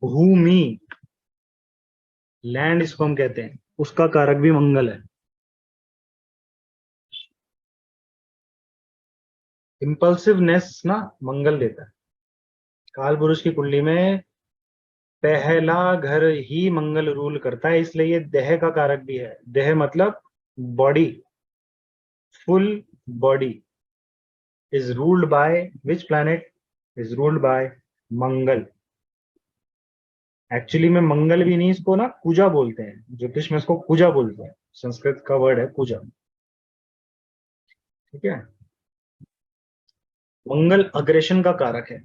B: भूमि, लैंड इसको हम कहते हैं, उसका कारक भी मंगल है। इम्पल्सिवनेस ना मंगल देता है। काल पुरुष की कुंडली में पहला घर ही मंगल रूल करता है, इसलिए ये देह का कारक भी है। देह मतलब body, full body is ruled by which planet, is ruled by Mangal. Actually में मंगल भी नहीं, इसको ना कुजा बोलते हैं, ज्योतिष में इसको कुजा बोलते हैं, संस्कृत का वर्ड है कुजा। ठीक है, मंगल अग्रेशन का कारक है।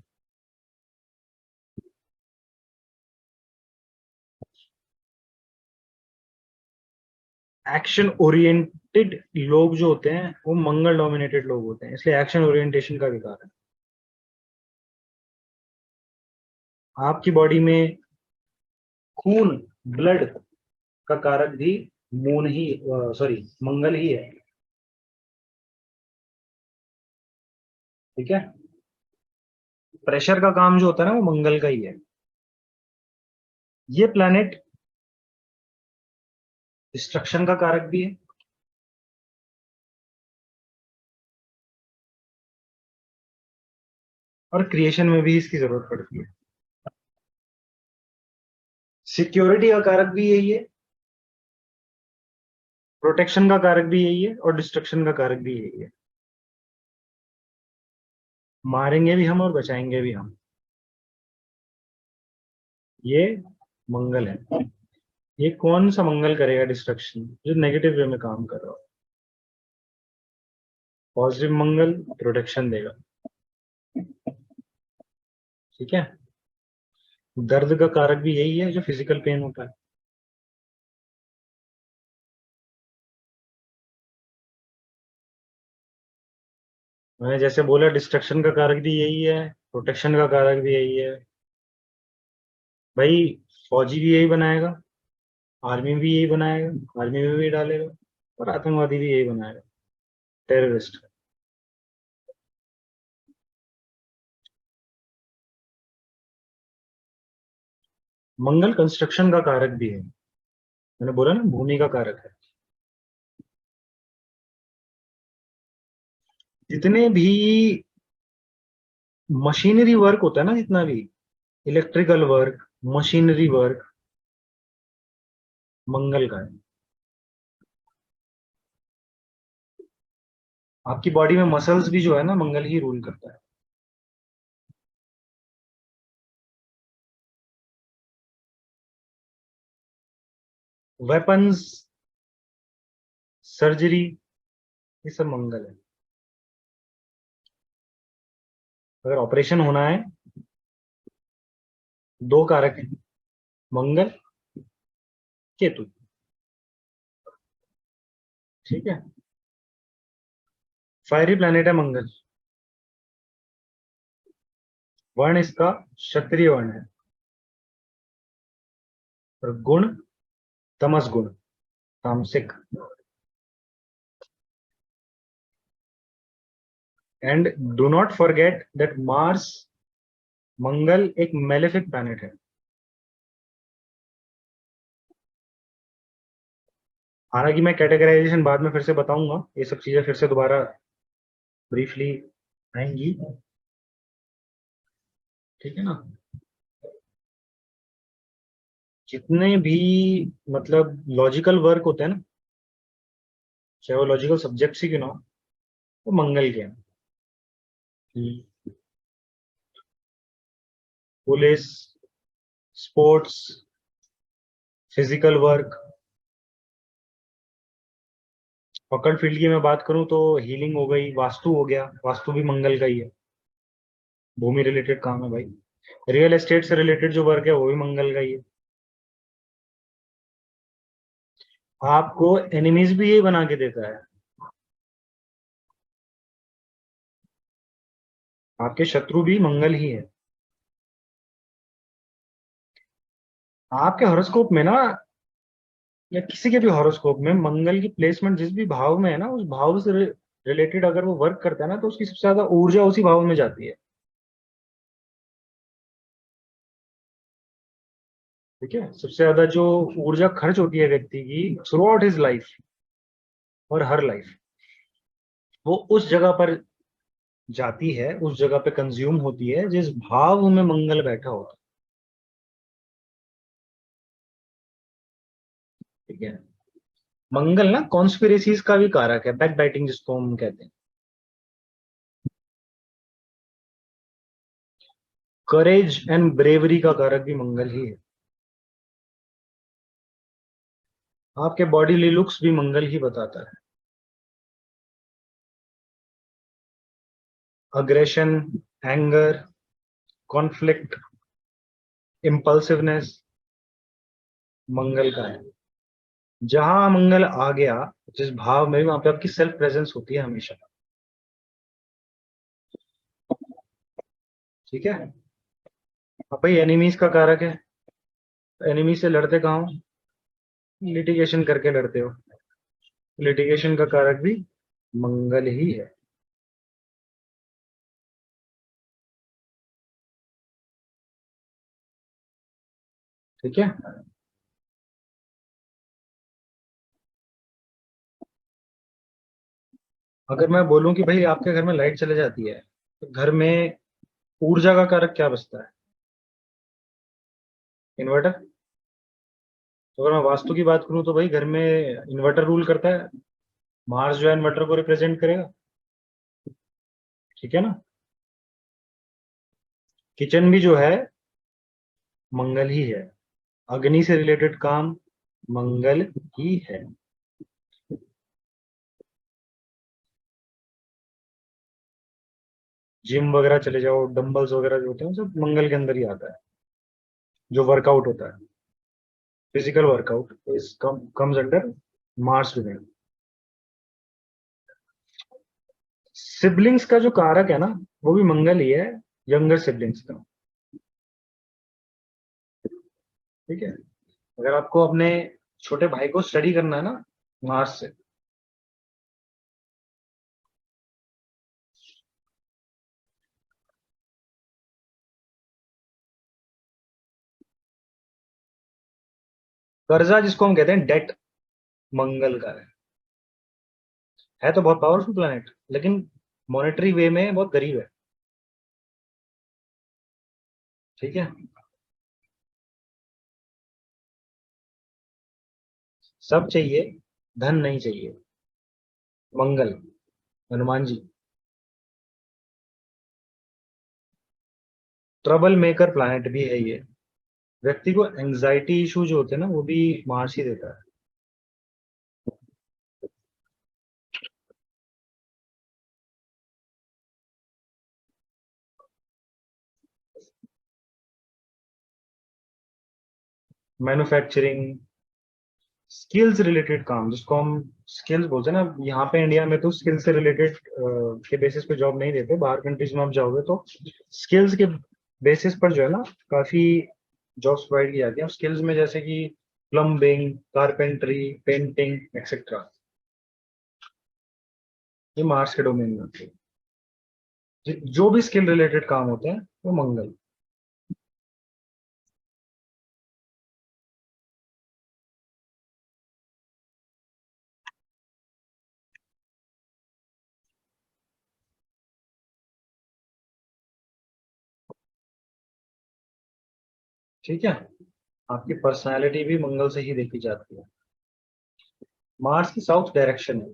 B: एक्शन ओरिएंटेड लोग जो होते हैं वो मंगल डोमिनेटेड लोग होते हैं, इसलिए एक्शन ओरिएंटेशन का विकार है। आपकी बॉडी में खून, ब्लड का कारक भी मून ही, सॉरी, मंगल ही है। ठीक है, प्रेशर का काम जो होता है ना वो मंगल का ही है। ये प्लैनेट डिस्ट्रक्शन का कारक भी है, और क्रिएशन में भी इसकी जरूरत पड़ती है। सिक्योरिटी का कारक भी यही है, प्रोटेक्शन का कारक भी यही है, और डिस्ट्रक्शन का कारक भी यही है। मारेंगे भी हम और बचाएंगे भी हम, ये मंगल है। ये कौन सा मंगल करेगा डिस्ट्रक्शन? जो नेगेटिव वे में काम कर रहा हो। पॉजिटिव मंगल प्रोटेक्शन देगा। ठीक है, दर्द का कारक भी यही है, जो फिजिकल पेन होता है। मैंने जैसे बोला, डिस्ट्रक्शन का कारक भी यही है, प्रोटेक्शन का कारक भी यही है। भाई, फौजी भी यही बनाएगा, आर्मी भी यही बनाएगा, आर्मी में भी डालेगा, और आतंकवादी भी यही बनाएगा, टेररिस्ट। मंगल कंस्ट्रक्शन का कारक भी है, मैंने बोला ना भूमि का कारक है। जितने भी मशीनरी वर्क होता है ना, जितना भी इलेक्ट्रिकल वर्क, मशीनरी वर्क, मंगल का है। आपकी बॉडी में मसल्स भी जो है ना, मंगल ही रूल करता है। वेपन्स, सर्जरी, ये सब मंगल है। अगर ऑपरेशन होना है, दो कारक हैं, मंगल, केतु। ठीक है, फायरी प्लैनेट है मंगल, वर्ण इसका क्षत्रिय वर्ण है, और गुण तमस गुण, तामसिक। And do not forget that Mars, Mangal एक मेलेफिक प्लैनेट है। हालांकि मैं कैटेगराइजेशन बाद में फिर से बताऊंगा, ये सब चीजें फिर से दोबारा ब्रीफली आएंगी। ठीक है ना। जितने भी मतलब लॉजिकल वर्क होते हैं ना, चाहे वो लॉजिकल सब्जेक्ट्स ही क्यों ना हो, वो मंगल के हैं। Police, sports, physical work. Occult field की मैं बात करूं तो हीलिंग हो गई, वास्तु हो गया, वास्तु भी मंगल का ही है, भूमि रिलेटेड काम है भाई। रियल एस्टेट से रिलेटेड जो वर्क है वो भी मंगल का ही है। आपको एनिमीज भी यही बना के देता है, आपके शत्रु भी मंगल ही है। आपके हॉरोस्कोप में ना, या किसी के भी हॉरोस्कोप में, मंगल की प्लेसमेंट जिस भी भाव में है ना, उस भाव से रिलेटेड अगर वो वर्क करता है ना, तो उसकी सबसे ज्यादा ऊर्जा उसी भाव में जाती है। ठीक है, सबसे ज्यादा जो ऊर्जा खर्च होती है व्यक्ति की थ्रू आउट हिज लाइफ और हर लाइफ, वो उस जगह पर जाती है, उस जगह पे कंज्यूम होती है जिस भाव में मंगल बैठा होता है। ठीक है, मंगल ना कॉन्स्पिरेसीज का भी कारक है, बैक बाइटिंग जिसको हम कहते हैं। करेज एंड ब्रेवरी का कारक भी मंगल ही है। आपके बॉडी लुक्स भी मंगल ही बताता है। अग्रेशन, एंगर, कॉन्फ्लिक्ट, इम्पल्सिवनेस, मंगल का है। जहां मंगल आ गया, जिस भाव में, वहां पे आपकी सेल्फ प्रेजेंस होती है हमेशा। ठीक है। अब भाई एनिमीज का कारक है, एनिमी से लड़ते कहाँ हो, लिटिगेशन करके लड़ते हो, लिटिगेशन का कारक भी मंगल ही है। ठीक है। अगर मैं बोलूं कि भाई आपके घर में लाइट चले जाती है, तो घर में ऊर्जा का कारक क्या बचता है, इन्वर्टर। तो अगर मैं वास्तु की बात करूं तो भाई घर में इन्वर्टर रूल करता है, मार्स जो है इन्वर्टर को रिप्रेजेंट करेगा। ठीक है ना। किचन भी जो है मंगल ही है, अग्नि से रिलेटेड काम मंगल ही है। जिम वगैरह चले जाओ, डंबल्स वगैरह जो होते हैं सब मंगल के अंदर ही आता है, जो वर्कआउट होता है, physical workout is comes under Mars domain. Siblings का जो कारक है ना, वो भी मंगल ही है, यंगर सिबलिंग्स का। ठीक है, अगर आपको अपने छोटे भाई को स्टडी करना है ना, मार्स से, कर्जा जिसको हम कहते हैं डेट, मंगल का है तो बहुत पावरफुल प्लैनेट, लेकिन मॉनेटरी वे में बहुत गरीब है। ठीक है, सब चाहिए, धन नहीं चाहिए। मंगल, Hanuman ji, trouble maker planet भी है ये। व्यक्ति को एंजाइटी इशू जो होते हैं ना, वो भी मार्स ही देता है। मैन्युफैक्चरिंग, स्किल्स रिलेटेड काम जिसको हम स्किल्स बोलते हैं ना। यहाँ पे इंडिया में तो स्किल्स से रिलेटेड के बेसिस पे जॉब नहीं देते, बाहर कंट्रीज में आप जाओगे तो स्किल्स के बेसिस पर जो है ना काफी जॉब्स प्रोवाइड की जाती हैं स्किल्स में, जैसे कि प्लम्बिंग, कारपेंटरी, पेंटिंग एक्सेट्रा। ये मार्स के डोमेन में होते हैं। जो भी स्किल रिलेटेड काम होते हैं वो मंगल। ठीक है, आपकी पर्सनालिटी भी मंगल से ही देखी जाती है। मार्स की साउथ डायरेक्शन है।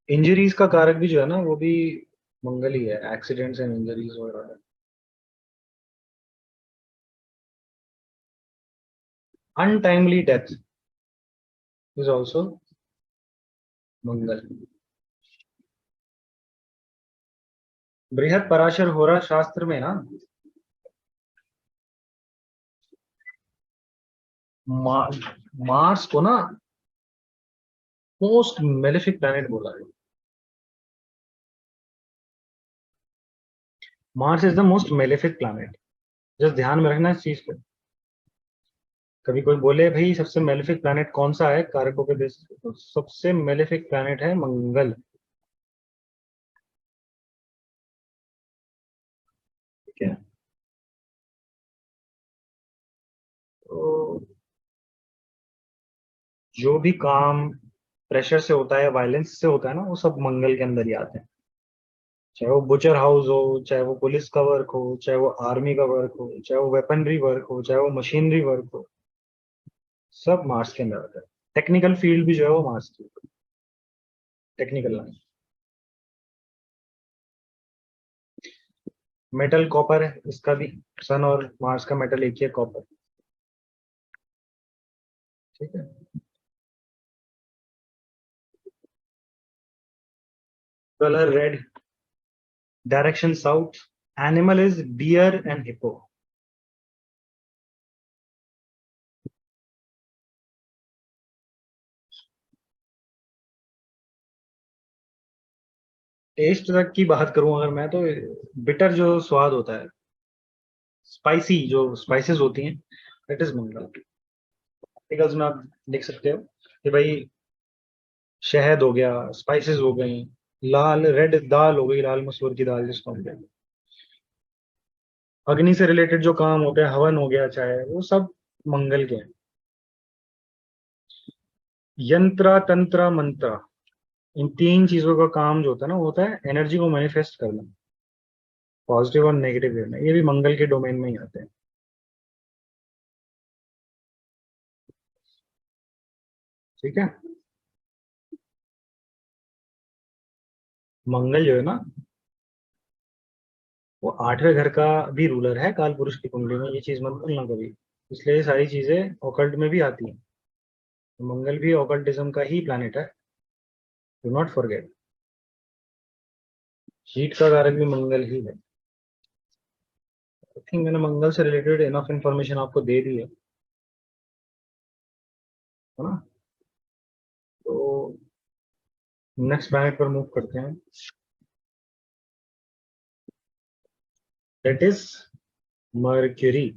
B: इंजरीज का कारक भी जो है ना वो भी मंगल ही है, एक्सीडेंट्स एंड इंजरीज वगैरह। अनटाइमली डेथ इज ऑल्सो मंगल। बृहद पराशर होरा शास्त्र में ना मा, मार्स को ना मोस्ट मेलेफिक प्लैनेट बोला है। Mars is the most malefic planet. Just ध्यान में रखना इस चीज को। कभी कोई बोले भाई सबसे मेलेफिक प्लैनेट कौन सा है कारकों के बेसिस पे, तो सबसे मेलेफिक प्लैनेट है मंगल। ठीक है, तो जो भी काम प्रेशर से होता है, वायलेंस से होता है ना, वो सब मंगल के अंदर ही आते हैं। चाहे वो बुचर हाउस हो, चाहे वो पुलिस का वर्क हो, चाहे वो आर्मी का वर्क हो, चाहे वो वेपनरी वर्क हो, चाहे वो मशीनरी वर्क हो, सब मार्स के अंदर आता है। टेक्निकल फील्ड भी जो है वो मार्स की, टेक्निकल लाइन। मेटल कॉपर है इसका भी, सन और मार्स का मेटल एक ही है, कॉपर। ठीक है, colour red, direction south, animal is bear and hippo. Taste तक की बात करूं अगर मैं, तो बिटर जो स्वाद होता है, स्पाइसी जो स्पाइसेस होती हैं, दैट इज मंगल। आर्टिकल्स में आप लिख सकते हो कि भाई शहद हो गया, स्पाइसेस हो गई, लाल रेड दाल हो गई, लाल मसूर की दाल जिसको हम कहते हैं। अग्नि से रिलेटेड जो काम होते हैं, हवन हो गया चाहे, वो सब मंगल के हैं। यंत्र तंत्र मंत्र, इन तीन चीजों का काम जो होता है ना, वो होता है एनर्जी को मैनिफेस्ट करना, पॉजिटिव और नेगेटिव वे में। ये भी मंगल के डोमेन में ही आते हैं। ठीक है, मंगल जो है ना वो 8वें घर का भी रूलर है काल पुरुष की कुंडली में, ये चीज मत भूलना कभी। इसलिए ये सारी चीजें ऑकल्ट में भी आती हैं। तो मंगल भी ऑकल्टिज्म का ही प्लैनेट है, डू नॉट फॉरगेट। हीट का कारक भी मंगल ही है। आई थिंक मैंने मंगल से रिलेटेड इनफ इंफॉर्मेशन आपको दे दी है ना। तो नेक्स्ट प्लैनेट पर मूव करते हैं, दैट इज मर्क्यूरी।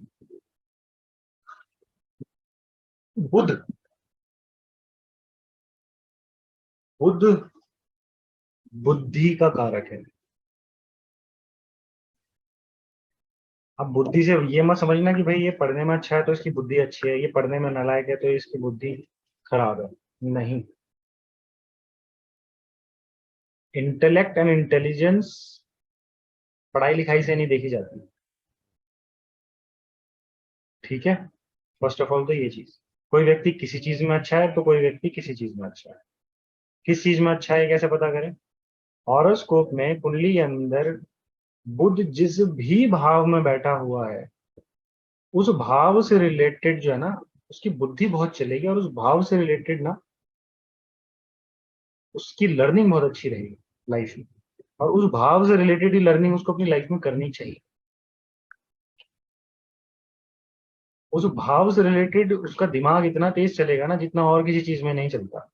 B: बुध, बुध बुद्धि का कारक है। अब बुद्धि से ये मत समझना कि भाई ये पढ़ने में अच्छा है तो इसकी बुद्धि अच्छी है, ये पढ़ने में नालायक है तो इसकी बुद्धि खराब है। नहीं, इंटेलेक्ट एंड इंटेलिजेंस पढ़ाई लिखाई से नहीं देखी जाती। ठीक है, फर्स्ट ऑफ ऑल तो ये चीज, कोई व्यक्ति किसी चीज में अच्छा है तो कोई व्यक्ति किसी चीज में अच्छा है। किस चीज में अच्छा है कैसे पता करें? हॉरोस्कोप में कुंडली के अंदर बुध जिस भी भाव में बैठा हुआ है, उस भाव से रिलेटेड जो है ना उसकी बुद्धि बहुत चलेगी, और उस भाव से रिलेटेड ना उसकी लर्निंग बहुत अच्छी रहेगी लाइफ में, और उस भाव से रिलेटेड ही लर्निंग उसको अपनी लाइफ में करनी चाहिए। उस भाव से रिलेटेड उसका दिमाग इतना तेज चलेगा ना जितना और किसी चीज में नहीं चलता।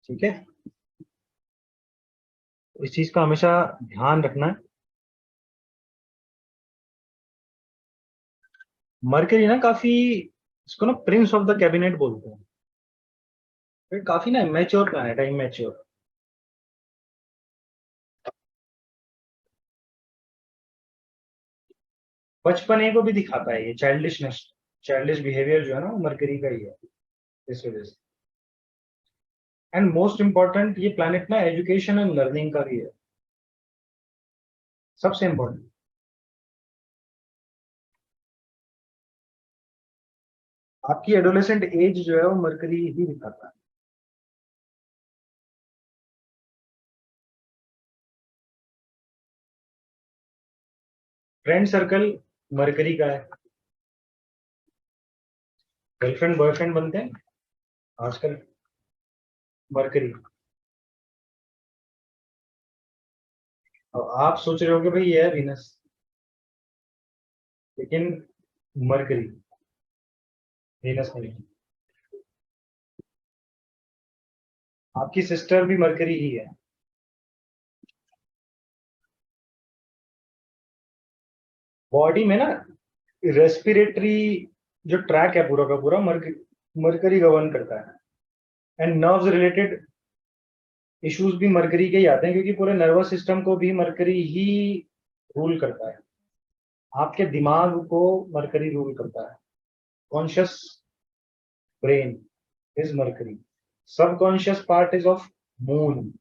B: ठीक है, इस चीज का हमेशा ध्यान रखना है। मरकरी ना काफी, इसको ना प्रिंस ऑफ द कैबिनेट बोलते हैं। फिर काफी ना मैच्योर प्लैनेट है, मैच्योर। बचपने को भी दिखाता है ये, चाइल्डिशनेस, चाइल्डिश बिहेवियर जो है ना वो मरकरी का ही है इस वजह से। एंड मोस्ट इंपॉर्टेंट ये प्लैनेट ना एजुकेशन एंड लर्निंग का भी है, सबसे इंपॉर्टेंट। आपकी एडोलेसेंट एज जो है वो मरकरी ही दिखाता है। फ्रेंड सर्कल मरकरी का है। गर्लफ्रेंड बॉयफ्रेंड बनते हैं आजकल मरकरी। और आप सोच रहे हो कि भाई ये है वीनस, लेकिन मरकरी, वीनस नहीं। आपकी सिस्टर भी मरकरी ही है। बॉडी में ना रेस्पिरेटरी जो ट्रैक है पूरा का पूरा मरकरी, मरकरी गवर्न करता है। एंड नर्व्स रिलेटेड इश्यूज भी मरकरी के ही आते हैं, क्योंकि पूरे नर्वस सिस्टम को भी मरकरी ही रूल करता है। आपके दिमाग को मरकरी रूल करता है। Conscious brain is mercury, subconscious part is of moon.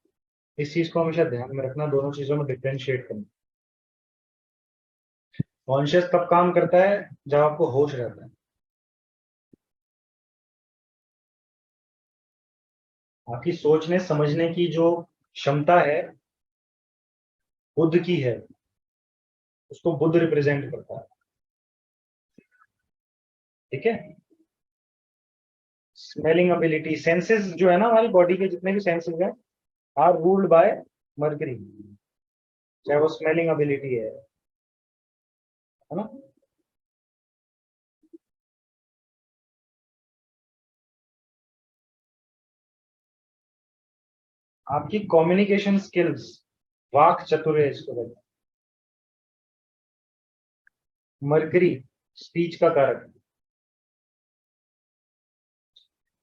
B: इस चीज को हमेशा ध्यान में रखना, दोनों चीजों में डिफ्रेंशिएट करना। कॉन्शियस तब काम करता है जब आपको होश रहता है। आपकी सोचने समझने की जो क्षमता है बुद्ध की है, उसको बुद्ध रिप्रेजेंट करता है। ठीक है, स्मेलिंग एबिलिटी, सेंसेस जो है ना हमारी बॉडी के जितने भी सेंसेस हैं आर रूल्ड बाय मरकरी, चाहे वो स्मेलिंग एबिलिटी है ना। आपकी कम्युनिकेशन स्किल्स, वाक चतुर्य इसको कहते हैं। मरकरी स्पीच का कारक है,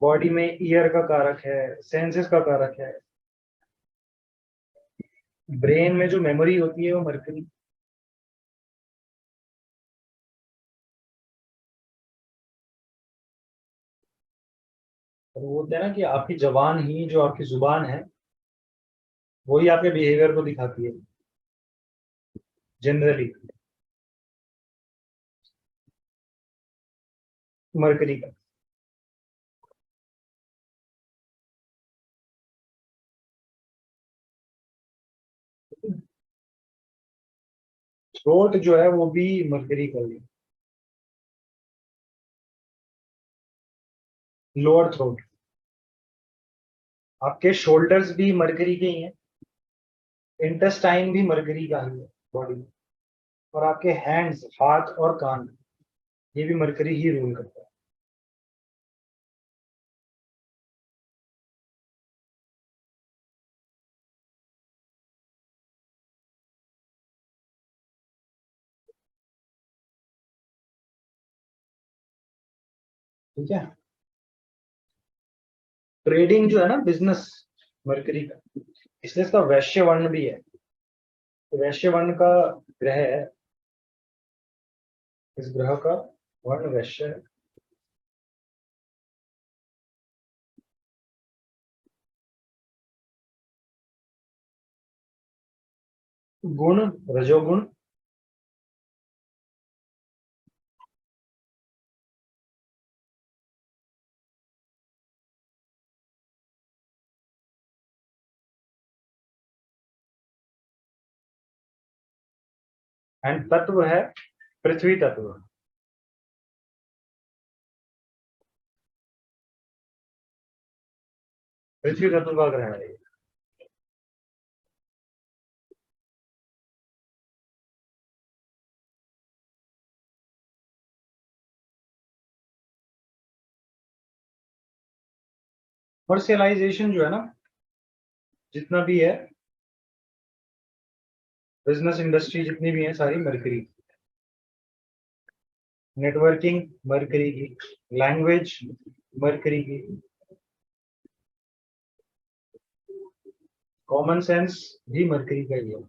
B: बॉडी में ईयर का कारक है, सेंसेस का कारक है। ब्रेन में जो मेमोरी होती है वो मरकरी। और वो होता है ना कि आपकी जबान ही, जो आपकी जुबान है वही आपके बिहेवियर को दिखाती है जनरली, मरकरी का। थ्रोट जो है वो भी मरकरी का ही है, लोअर थ्रोट। आपके शोल्डर्स भी मरकरी के ही हैं, इंटेस्टाइन भी मरकरी का ही है बॉडी में। और आपके हैंड्स, हाथ और कान, ये भी मरकरी ही रूल करता है। ठीक है, ट्रेडिंग जो है ना बिजनेस, मरकरी का, इसलिए इसका वैश्य वर्ण भी है। तो वैश्य वर्ण का ग्रह है, इस ग्रह का वर्ण वैश्य है। गुण रजोगुण, एंड तत्व है पृथ्वी तत्व। पृथ्वी तत्व का ग्रह है ये। कमर्शियलाइजेशन जो है ना, जितना भी है बिजनेस इंडस्ट्री जितनी भी है सारी मरकरी। नेटवर्किंग मरकरी की, लैंग्वेज मरकरी की, कॉमन सेंस भी मरकरी का ही है।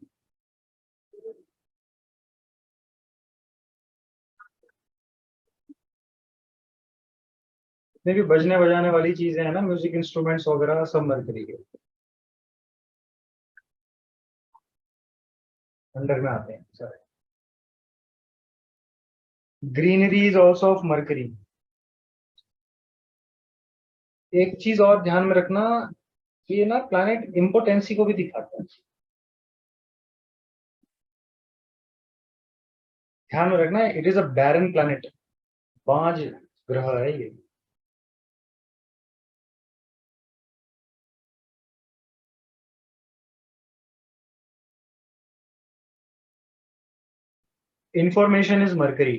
B: जितने भी बजने बजाने वाली चीजें हैं ना, म्यूजिक इंस्ट्रूमेंट्स वगैरह, सब मरकरी के अंडर में आते हैं सारे। Greenery is also of mercury. एक चीज और ध्यान में रखना, ये ना प्लैनेट इम्पोर्टेंसी को भी दिखाता है। ध्यान में रखना, it is a barren planet, बांझ ग्रह है ये। Information is Mercury,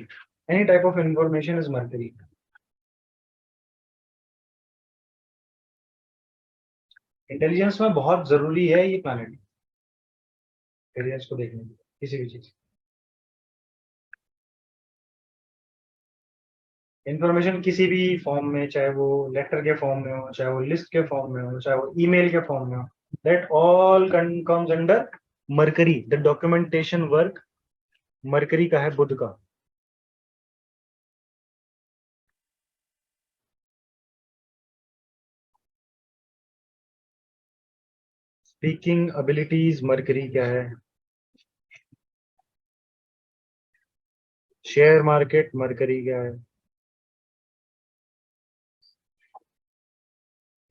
B: any type of information is Mercury. Intelligence में बहुत जरूरी है ये प्लैनेट, इंटेलिजेंस को देखने की किसी भी चीज। इंफॉर्मेशन किसी भी फॉर्म में, चाहे वो लेटर के फॉर्म में हो, चाहे वो लिस्ट के फॉर्म में हो, चाहे वो ईमेल के फॉर्म में हो, that all comes under mercury. The documentation work mercury का है, बुध का। स्पीकिंग एबिलिटीज मरकरी क्या है। शेयर मार्केट मरकरी क्या है।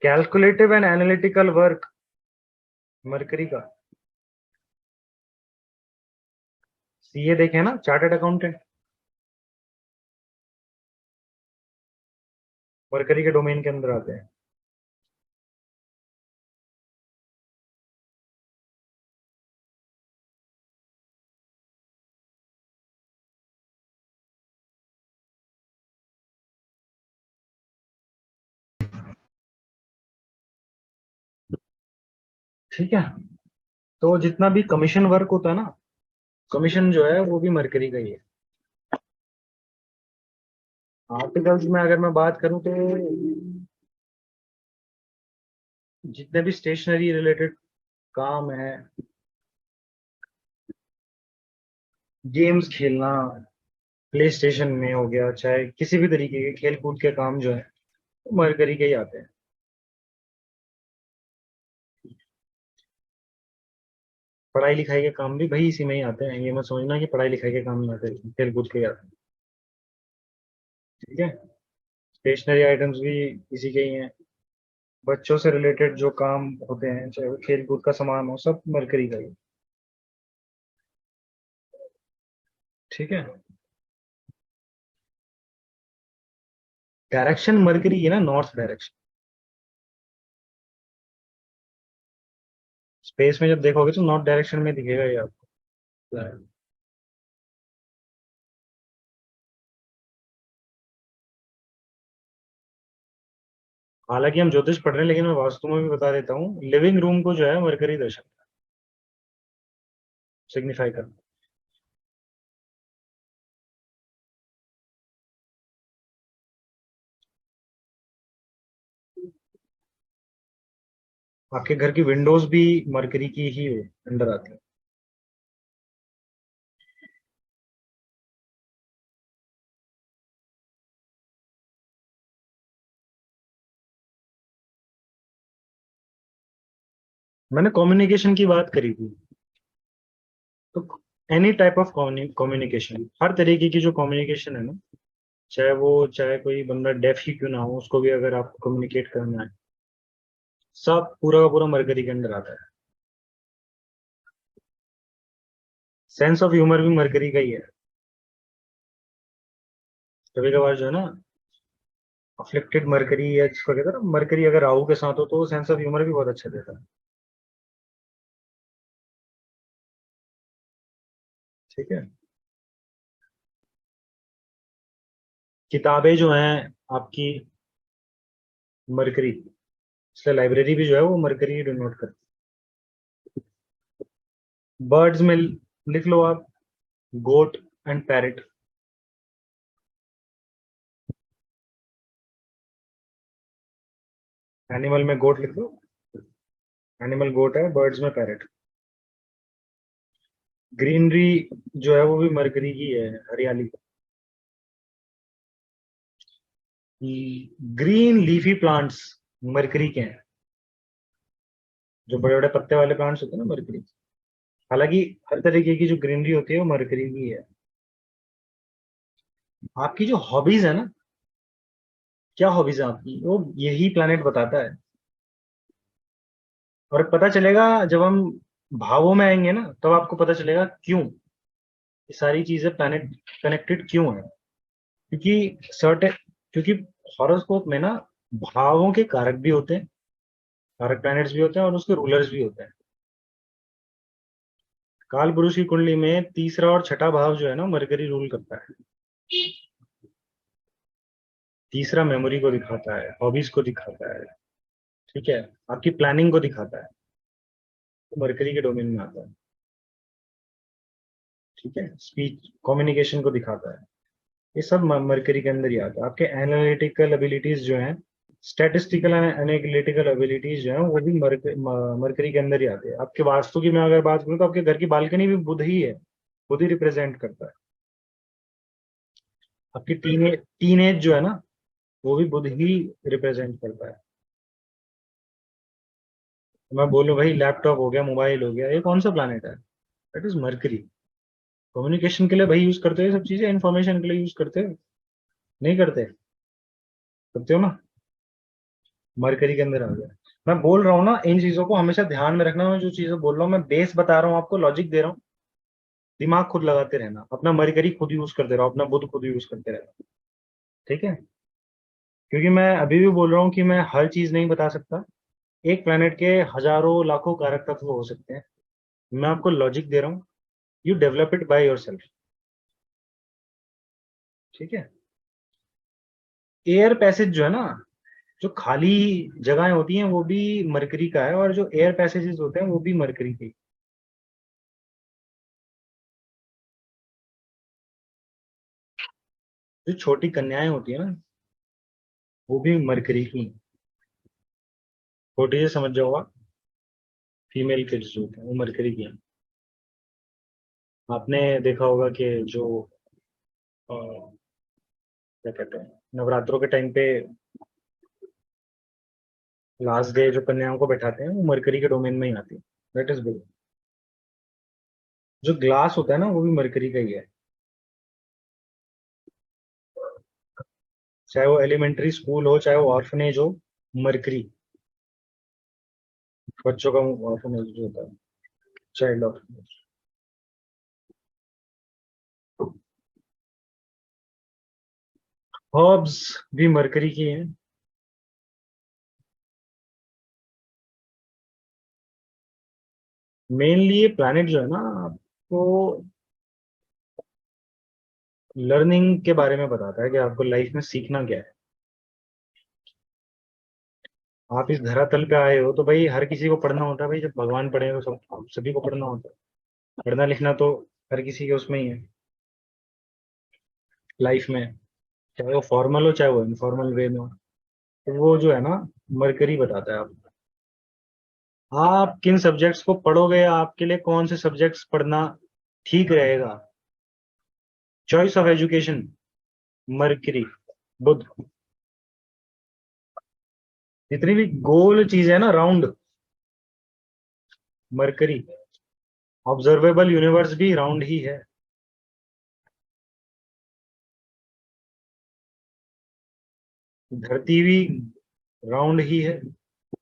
B: Calculative and analytical work mercury का। सीए देखे ना, चार्टर्ड अकाउंटेंट, मरकरी के डोमेन के अंदर आते हैं। ठीक है, तो जितना भी कमीशन वर्क होता है ना, कमीशन जो है वो भी मरकरी का ही है। आर्टिकल्स में अगर मैं बात करूं तो जितने भी स्टेशनरी रिलेटेड काम है, गेम्स खेलना, प्ले स्टेशन में हो गया, चाहे किसी भी तरीके के खेल कूद के काम जो है, मरकरी के ही आते हैं। पढ़ाई लिखाई के काम भी भाई इसी में ही आते हैं, ये मत समझना कि पढ़ाई लिखाई के काम नहीं आते, खेल कूद के ही आते हैं। ठीक है, स्टेशनरी आइटम्स भी इसी के ही हैं। बच्चों से रिलेटेड जो काम होते हैं, चाहे वो खेल कूद का सामान हो, सब मरकरी का ही है। ठीक है, डायरेक्शन मरकरी है ना, नॉर्थ डायरेक्शन। स्पेस में जब देखोगे तो नॉर्थ डायरेक्शन में दिखेगा ये आपको। हालांकि हम ज्योतिष पढ़ रहे हैं, लेकिन मैं वास्तु में भी बता देता हूँ, लिविंग रूम को जो है मरकरी दर्शन सिग्निफाई करता है। आपके घर की विंडोज भी मरकरी की ही अंडर आती है। मैंने कम्युनिकेशन की बात करी थी, तो एनी टाइप ऑफ कम्युनिकेशन, हर तरीके की जो कम्युनिकेशन है ना, चाहे कोई बंदा डेफ ही क्यों ना हो, उसको भी अगर आपको कम्युनिकेट करना है, सब पूरा का पूरा मरकरी के अंदर आता है। सेंस ऑफ ह्यूमर भी मरकरी का ही है। कभी कभार जो है ना, अफ्लिक्टेड मरकरी या जिसको कहते हैं ना, मरकरी अगर राहु के साथ हो तो सेंस ऑफ ह्यूमर भी बहुत अच्छा देता है। ठीक है, किताबें जो हैं आपकी मरकरी, इसलिए लाइब्रेरी भी जो है वो मरकरी डिनोट करती है। बर्ड्स में लिख लो आप गोट एंड पैरट। एनिमल में गोट लिख दो, एनिमल गोट है, बर्ड्स में पैरट। ग्रीनरी जो है वो भी मरकरी की है, हरियाली। ग्रीन लीफी प्लांट्स मरकरी के हैं, जो बड़े बड़े पत्ते वाले प्लांट्स होते हैं ना, मरकरी। हालांकि हर तरीके की जो ग्रीनरी होती है वो मरकरी की है। आपकी जो हॉबीज है ना, क्या हॉबीज है आपकी, वो यही प्लानट बताता है। और पता चलेगा जब हम भावों में आएंगे ना, तब आपको पता चलेगा क्यों ये सारी चीजें प्लानट कनेक्टेड क्यों है। क्योंकि सर्टेन, क्योंकि हॉरोस्कोप में ना भावों के कारक भी होते हैं, कारक प्लैनेट्स भी होते हैं और उसके रूलर्स भी होते हैं। काल पुरुष की कुंडली में तीसरा और छठा भाव जो है ना, मरकरी रूल करता है। तीसरा मेमोरी को दिखाता है, हॉबीज को दिखाता है, ठीक है, आपकी प्लानिंग को दिखाता है, तो मरकरी के डोमेन में आता है। ठीक है, स्पीच कम्युनिकेशन को दिखाता है, ये सब मरकरी के अंदर ही आता है। आपके एनालिटिकल एबिलिटीज जो हैं, स्टैटिस्टिकल एंड एनालिटिकल एबिलिटीज जो हैं, वो भी मरकरी के अंदर ही आते हैं। आपके वास्तु की मैं अगर बात करूं तो आपके घर की बालकनी भी बुध ही है, बुध ही रिप्रेजेंट करता है। आपकी टीन एज जो है ना, वो भी बुध ही रिप्रेजेंट करता है। तो मैं बोलूं भाई लैपटॉप हो गया, मोबाइल हो गया, ये कौन सा प्लानट है? That is mercury. कम्युनिकेशन के लिए भाई यूज करते हो सब चीजें, इंफॉर्मेशन के लिए यूज करते हो, नहीं करते? करते हो ना? मरकरी के अंदर आ गया। मैं बोल रहा हूँ ना, इन चीजों को हमेशा ध्यान में रखना। मैं जो चीजें बोल रहा हूँ, मैं बेस बता रहा हूँ आपको, लॉजिक दे रहा हूँ, दिमाग खुद लगाते रहना, अपना मरकरी खुद यूज करते रहो, अपना बुध खुद यूज करते रहना। ठीक है, क्योंकि मैं अभी भी बोल रहा हूँ कि मैं हर चीज नहीं बता सकता। एक प्लेनेट के हजारों लाखों कारक तत्व हो सकते हैं, मैं आपको लॉजिक दे रहा हूँ, you develop it by your self. ठीक है, एयर पैसेज जो है ना, जो खाली जगहें होती हैं वो भी मरकरी का है, और जो एयर पैसेजेस होते हैं वो भी मरकरी के। जो छोटी कन्याएं होती है ना, वो भी मरकरी की। छोटी से समझ जाओ आप, फीमेल किड्स जो होते हैं वो मरकरी की हैं। आपने देखा होगा कि जो क्या कहते हैं, नवरात्रों के टाइम पे लास्ट डे जो कन्याओं को बैठाते हैं, वो मरकरी के डोमेन में ही आती है। That is good. जो ग्लास होता है ना, वो भी मरकरी का ही है। चाहे वो एलिमेंट्री स्कूल हो, चाहे वो ऑर्फनेज हो, मरकरी, बच्चों का ऑर्फनेज जो होता है, चाइल्ड ऑर्फनेज। हर्ब्स भी मरकरी की हैं। मेनली ये प्लैनेट जो है ना, आपको लर्निंग के बारे में बताता है कि आपको लाइफ में सीखना क्या है। आप इस धरातल पे आए हो तो भाई हर किसी को पढ़ना होता है भाई, जब भगवान पढ़े तो सब सभी को पढ़ना होता है। पढ़ना लिखना तो हर किसी के उसमें ही है लाइफ में, चाहे वो फॉर्मल हो चाहे वो इनफॉर्मल वे में हो। तो वो जो है ना, मरकरी बताता है आपको आप किन सब्जेक्ट्स को पढ़ोगे, या आपके लिए कौन से सब्जेक्ट्स पढ़ना ठीक रहेगा। चॉइस ऑफ एजुकेशन मरकरी, बुध। जितनी भी गोल चीज है ना, राउंड, मरकरी। ऑब्जर्वेबल यूनिवर्स भी राउंड ही है। धरती भी राउंड ही है,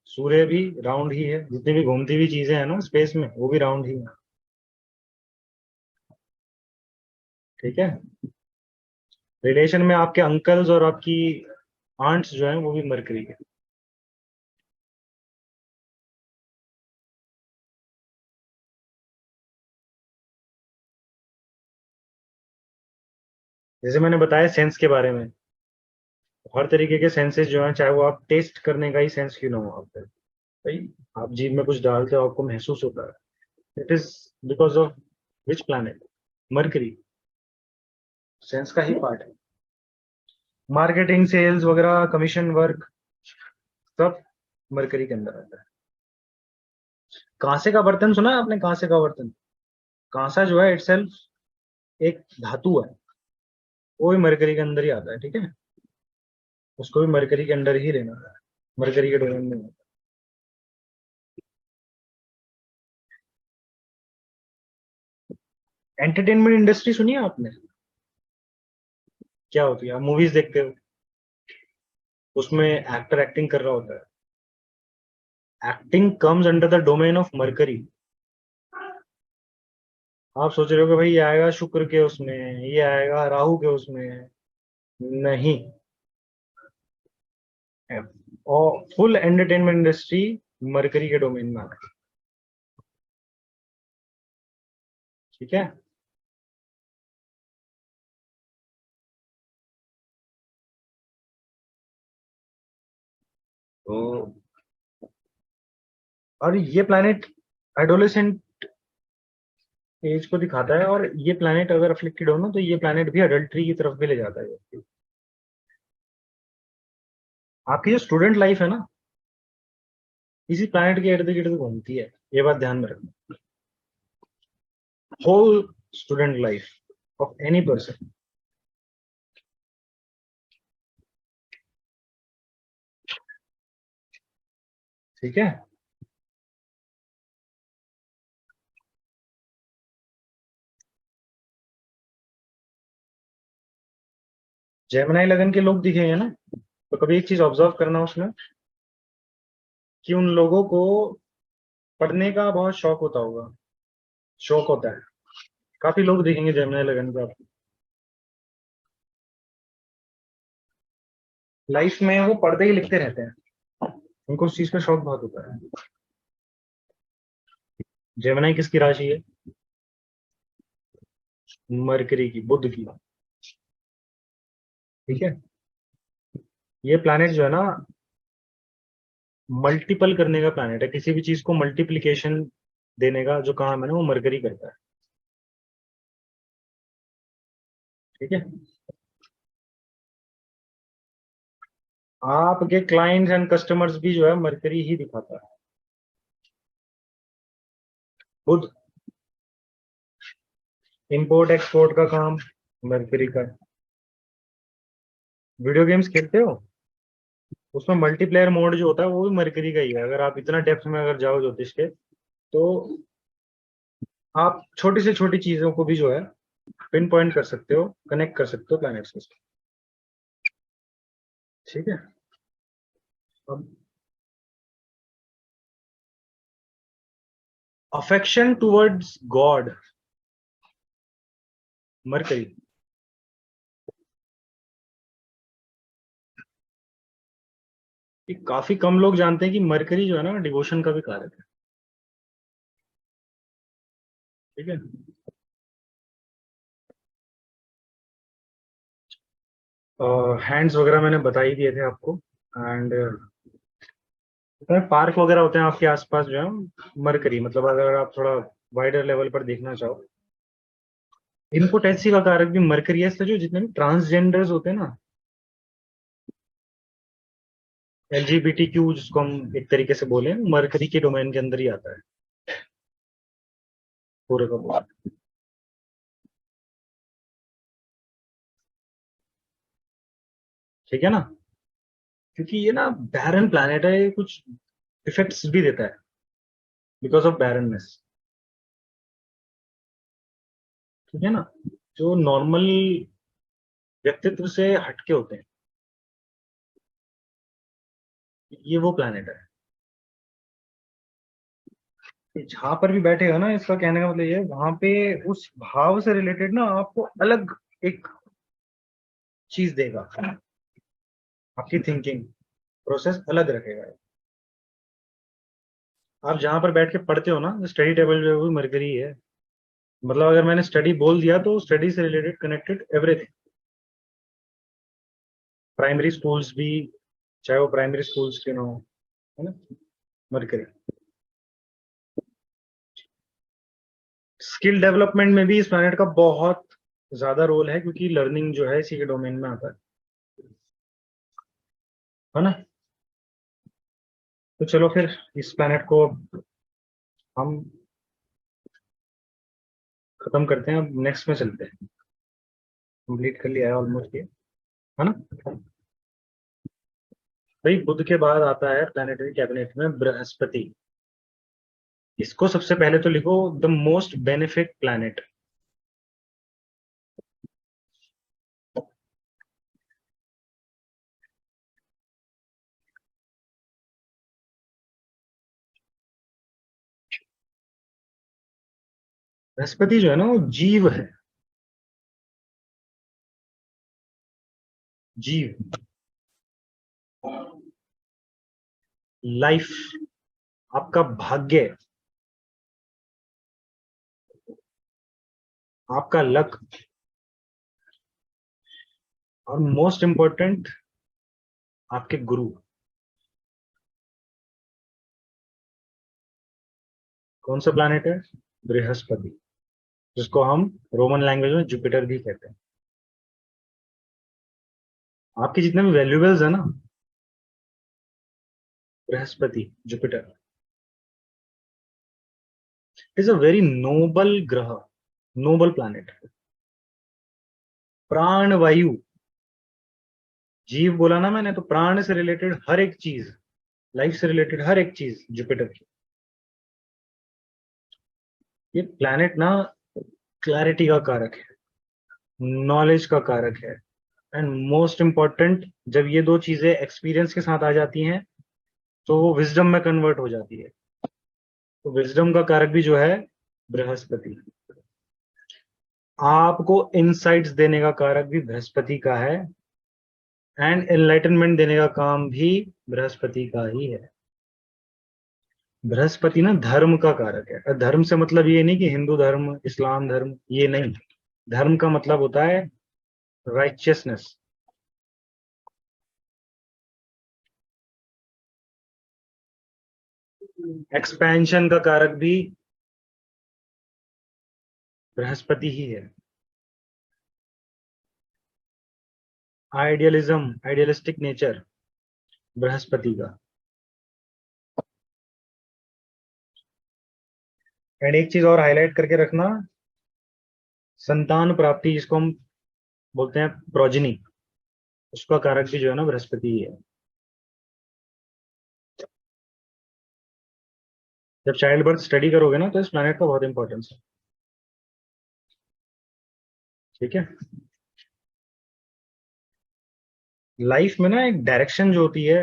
B: सूर्य भी राउंड ही है, जितनी भी घूमती हुई चीजें हैं ना स्पेस में, वो भी राउंड ही है। ठीक है, रिलेशन में आपके अंकल्स और आपकी आंट्स जो है वो भी मरकरी के। जैसे मैंने बताया सेंस के बारे में, हर तरीके के सेंसेस जो हैं, चाहे वो आप टेस्ट करने का ही सेंस क्यों ना हो आप पे, भाई आप जीभ में कुछ डालते हो आपको महसूस होता है, it is because of which planet? Mercury. Sense का ही पार्ट है। मार्केटिंग, सेल्स वगैरह, कमीशन वर्क, सब मरकरी के अंदर आता है। कांसे का बर्तन सुना है आपने? कांसे का बर्तन, कांसा जो है इटसेल्फ एक धातु है, वो भी मरकरी के अंदर ही आता है, ठीक है? उसको भी मरकरी के अंदर ही लेना है, मरकरी के डोमेन में। एंटरटेनमेंट इंडस्ट्री सुनी है आपने? क्या होती है? आप मूवीज देखते हो, उसमें एक्टर एक्टिंग कर रहा होता है, acting comes under the domain of mercury. आप सोच रहे हो कि भाई ये आएगा शुक्र के उसमें, ये आएगा राहु के उसमें, नहीं। और फुल एंटरटेनमेंट इंडस्ट्री मरकरी के डोमेन में आता है, ठीक है? तो और ये प्लैनेट एडोलेसेंट एज को दिखाता है, और ये प्लैनेट अगर अफ्लिक्टेड हो ना, तो ये प्लैनेट भी अडल्ट्री की तरफ भी ले जाता है। आपकी जो स्टूडेंट लाइफ है ना, इसी प्लैनेट के इर्द गिर्द घूमती है, ये बात ध्यान में रखना। Whole student life of any person. ठीक है? जेमिनी लगन के लोग दिखेंगे ना, तो कभी एक चीज ऑब्जर्व करना उसमें, कि उन लोगों को पढ़ने का बहुत शौक होता होगा, शौक होता है। काफी लोग दिखेंगे जेमिनी लगन का आपको, लाइफ में वो पढ़ते ही लिखते रहते हैं, उनको उस चीज का शौक बहुत होता है। जेमिनी किसकी राशि है? मरकरी की, बुध की, ठीक है? ये प्लैनेट जो है ना, मल्टीपल करने का प्लैनेट है, किसी भी चीज को मल्टीप्लिकेशन देने का जो काम है ना, वो मरकरी करता है, ठीक है? आपके क्लाइंट्स एंड कस्टमर्स भी जो है मरकरी ही दिखाता है, बुध। इंपोर्ट एक्सपोर्ट का काम मरकरी का है। वीडियो गेम्स खेलते हो, उसमें मल्टीप्लेयर मोड जो होता है वो भी मरकरी का ही है। अगर आप इतना डेप्थ में अगर जाओ ज्योतिष के, तो आप छोटी से छोटी चीजों को भी जो है पिन पॉइंट कर सकते हो, कनेक्ट कर सकते हो प्लैनेट्स के साथ, ठीक है? अब अफेक्शन टुवर्ड्स गॉड, मरकरी। ये काफी कम लोग जानते हैं कि मरकरी जो है ना, डिवोशन का भी कारक है, ठीक है? हैंड्स वगैरह मैंने बता ही दिए थे आपको। एंड पार्क वगैरह होते हैं आपके आसपास जो है, मरकरी, मतलब अगर आप थोड़ा वाइडर लेवल पर देखना चाहो, इम्पोटेंसी का कारक भी मरकरी है। इसलिए जो जितने भी ट्रांसजेंडर्स होते हैं ना, LGBTQ जिसको हम एक तरीके से बोले, मरकरी के डोमेन के अंदर ही आता है पूरे का पूरा, ठीक है ना? क्योंकि ये ना बैरन प्लैनेट है, ये कुछ इफेक्ट्स भी देता है बिकॉज ऑफ बैरननेस, ठीक है ना? जो नॉर्मल व्यक्तित्व से हटके होते हैं, ये वो प्लैनेट है। जहां पर भी बैठेगा ना, इसका कहने का मतलब ये है, वहां पे उस भाव से रिलेटेड ना आपको अलग एक चीज देगा, आपकी थिंकिंग प्रोसेस अलग रखेगा। आप जहां पर बैठ के पढ़ते हो ना, स्टडी टेबल जो है वो मरकरी है। मतलब अगर मैंने स्टडी बोल दिया तो स्टडी से related connected everything. Primary schools भी, चाहे वो प्राइमरी स्कूल्स के ना हो, है ना, मरकरी। स्किल डेवलपमेंट में भी इस प्लैनेट का बहुत ज्यादा रोल है, क्योंकि लर्निंग जो है इसी के डोमेन में आता है ना। तो चलो फिर इस प्लैनेट को हम खत्म करते हैं, अब नेक्स्ट में चलते हैं। कंप्लीट कर लिया है ऑलमोस्ट ये, है ना। भाई बुध के बाद आता है प्लैनेटरी कैबिनेट में बृहस्पति। इसको सबसे पहले तो लिखो, the most benefic planet. Brihaspati जो है ना वो जीव है, जीव, लाइफ, आपका भाग्य, आपका लक, और मोस्ट इंपॉर्टेंट आपके गुरु। कौन सा प्लैनेट है? बृहस्पति, जिसको हम रोमन लैंग्वेज में जुपिटर भी कहते हैं। आपके जितने भी वैल्यूएबल्स है ना, Brihaspati, Jupiter is a very noble ग्रह, नोबल प्लैनेट। प्राण वायु, जीव बोला ना मैंने, तो प्राण से रिलेटेड हर एक चीज, लाइफ से रिलेटेड हर एक चीज जुपिटर की। ये प्लैनेट ना क्लैरिटी का कारक है, नॉलेज का कारक है, एंड मोस्ट इंपॉर्टेंट, जब ये दो चीजें एक्सपीरियंस के साथ आ जाती हैं तो वो विजडम में कन्वर्ट हो जाती है। तो विजडम का कारक भी जो है बृहस्पति। आपको इनसाइट्स देने का कारक भी बृहस्पति का है, एंड एनलाइटनमेंट देने का काम भी बृहस्पति का ही है। बृहस्पति ना धर्म का कारक है। धर्म से मतलब ये नहीं कि हिंदू धर्म, इस्लाम धर्म, ये नहीं। धर्म का मतलब होता है राइचियसनेस। एक्सपेंशन का कारक भी बृहस्पति ही है। आइडियलिज्म, आइडियलिस्टिक नेचर, बृहस्पति का। एंड एक चीज और हाईलाइट करके रखना, संतान प्राप्ति जिसको हम बोलते हैं प्रोजनी, उसका कारक भी जो है ना बृहस्पति ही है। जब चाइल्ड बर्थ स्टडी करोगे ना तो इस प्लैनेट का बहुत इंपॉर्टेंस है, ठीक है। लाइफ में ना एक डायरेक्शन जो होती है,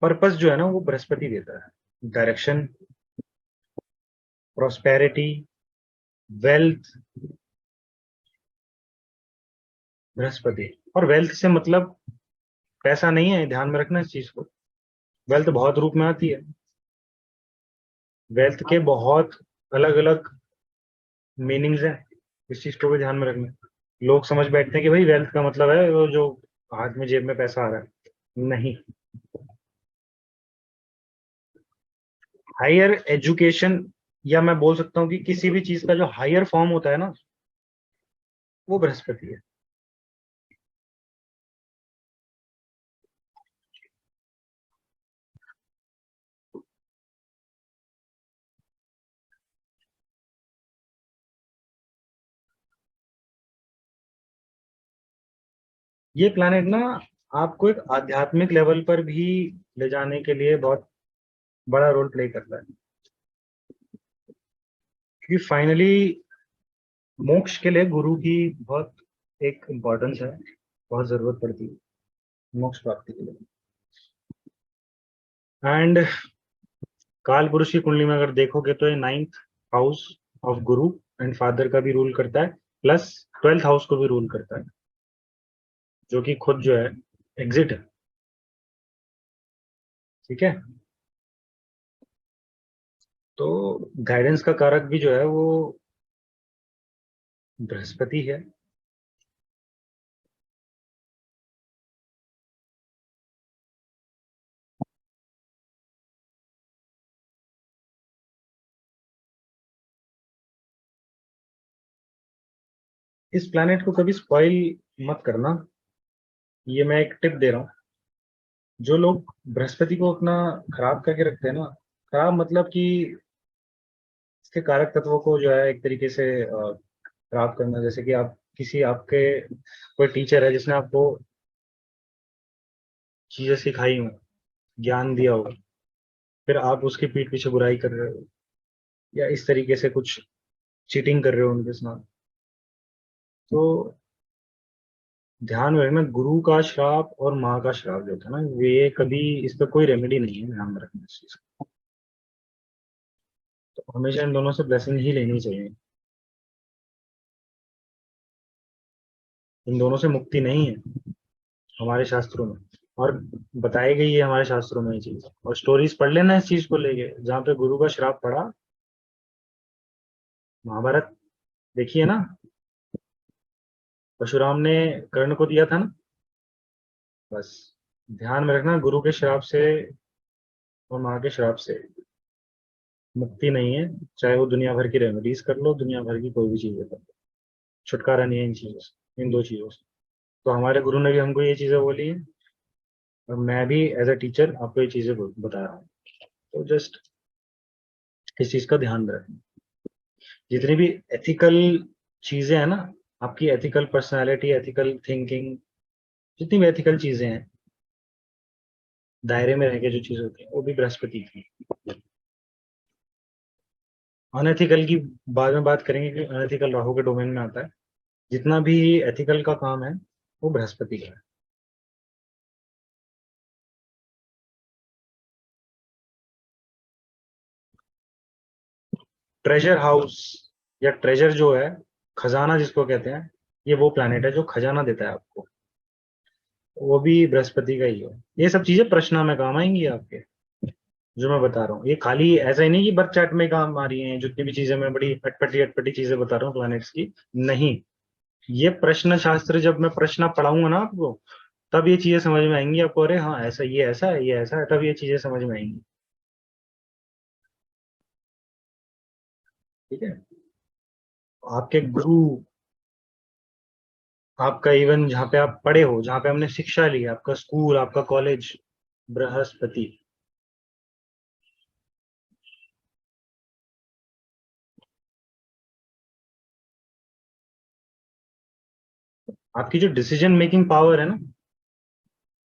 B: पर्पस जो है ना, वो बृहस्पति देता है। Direction, prosperity, wealth, Brihaspati. और वेल्थ से मतलब पैसा नहीं है, ध्यान में रखना इस चीज को। वेल्थ बहुत रूप में आती है, वेल्थ के बहुत अलग अलग मीनिंग्स हैं, इस चीज को भी ध्यान में रखना। लोग समझ बैठते हैं कि भाई वेल्थ का मतलब है वो जो हाथ में जेब में पैसा आ रहा है, नहीं। हायर एजुकेशन, या मैं बोल सकता हूँ कि किसी भी चीज का जो हायर फॉर्म होता है ना, वो बृहस्पति है। ये प्लैनेट ना आपको एक आध्यात्मिक लेवल पर भी ले जाने के लिए बहुत बड़ा रोल प्ले करता है, क्योंकि फाइनली मोक्ष के लिए गुरु की बहुत एक इम्पोर्टेंस है, बहुत जरूरत पड़ती है मोक्ष प्राप्ति के लिए। एंड काल पुरुष की कुंडली में अगर देखोगे तो ये 9th house of Guru and father का भी रूल करता है, प्लस 12th हाउस को भी रूल करता है। जो कि खुद जो है एग्जिट है। ठीक है, तो गाइडेंस का कारक भी जो है वो बृहस्पति है। इस प्लैनेट को कभी स्पॉइल मत करना, ये मैं एक टिप दे रहा हूँ। जो लोग बृहस्पति को अपना खराब करके रखते हैं ना, खराब मतलब कि इसके कारक तत्वों को जो है एक तरीके से खराब करना, जैसे कि आप किसी आपके कोई टीचर है जिसने आपको चीजें सिखाई हो, ज्ञान दिया हो, फिर आप उसकी पीठ पीछे बुराई कर रहे हो या इस तरीके से कुछ चीटिंग कर रहे हो उनके साथ, तो ध्यान में रखना गुरु का श्राप और माँ का श्राप जो था ना, ये कभी इस पर कोई रेमेडी नहीं है, ध्यान में रखना इस चीज का। तो हमेशा इन दोनों से ब्लेसिंग ही लेनी चाहिए, इन दोनों से मुक्ति नहीं है हमारे शास्त्रों में, और बताई गई है हमारे शास्त्रों में ये चीज। और स्टोरीज पढ़ लेना इस चीज को लेके, जहाँ पे गुरु का श्राप पड़ा, महाभारत देखिए ना, परशुराम ने कर्ण को दिया था ना, बस ध्यान में रखना गुरु के श्राप से और माँ के श्राप से मुक्ति नहीं है, चाहे वो दुनिया भर की रेमेडीज कर लो, दुनिया भर की कोई भी चीजें कर लो, छुटकारा नहीं है इन चीजों से, इन दो चीजों से। तो हमारे गुरु ने भी हमको ये चीजें बोली हैं, और मैं भी एज अ टीचर आपको ये चीजें बता रहा हूँ। तो जस्ट इस चीज का ध्यान रखें। जितनी भी एथिकल चीजें हैं ना, आपकी एथिकल पर्सनालिटी, एथिकल थिंकिंग, जितनी भी एथिकल चीजें हैं, दायरे में रह के जो चीजें होती हैं, वो भी बृहस्पति की। अनएथिकल की बाद में बात करेंगे कि अनएथिकल राहु के डोमेन में आता है। जितना भी एथिकल का काम है वो बृहस्पति का है। ट्रेजर हाउस या ट्रेजर जो है, खजाना जिसको कहते हैं, ये वो प्लैनेट है जो खजाना देता है आपको, वो भी बृहस्पति का ही है। ये सब चीजें प्रश्न में काम आएंगी आपके, जो मैं बता रहा हूँ। ये खाली ऐसा ही नहीं कि बर्थ चार्ट में काम आ रही हैं जितनी भी चीजें, मैं बड़ी अटपटी अटपटी चीजें बता रहा हूँ प्लैनेट्स की, नहीं। ये प्रश्न शास्त्र, जब मैं प्रश्न पढ़ाऊंगा ना आपको, तब ये चीजें समझ में आएंगी आपको, अरे हाँ ऐसा, ये ऐसा है, ये ऐसा है, तब ये चीजें समझ में आएंगी। ठीक है, आपके गुरु, आपका इवन जहाँ पे आप पढ़े हो, जहाँ पे हमने शिक्षा ली, आपका स्कूल, आपका कॉलेज, बृहस्पति। आपकी जो डिसीजन मेकिंग पावर है ना,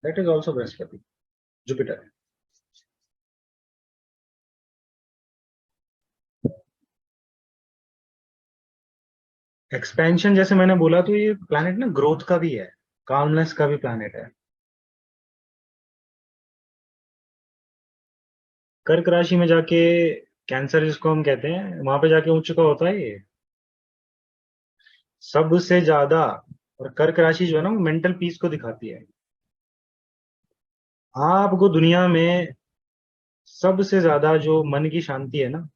B: that is also Brihaspati, Jupiter. Expansion जैसे मैंने बोला, तो ये प्लैनेट ना ग्रोथ का भी है, कामनेस का भी प्लैनेट है। कर्क राशि में जाके, कैंसर जिसको हम कहते हैं, वहां पे जाके उच्च का होता है ये सबसे ज्यादा। और कर्क राशि जो है ना, वो मेंटल पीस को दिखाती है। आपको दुनिया में सबसे ज्यादा जो मन की शांति है ना,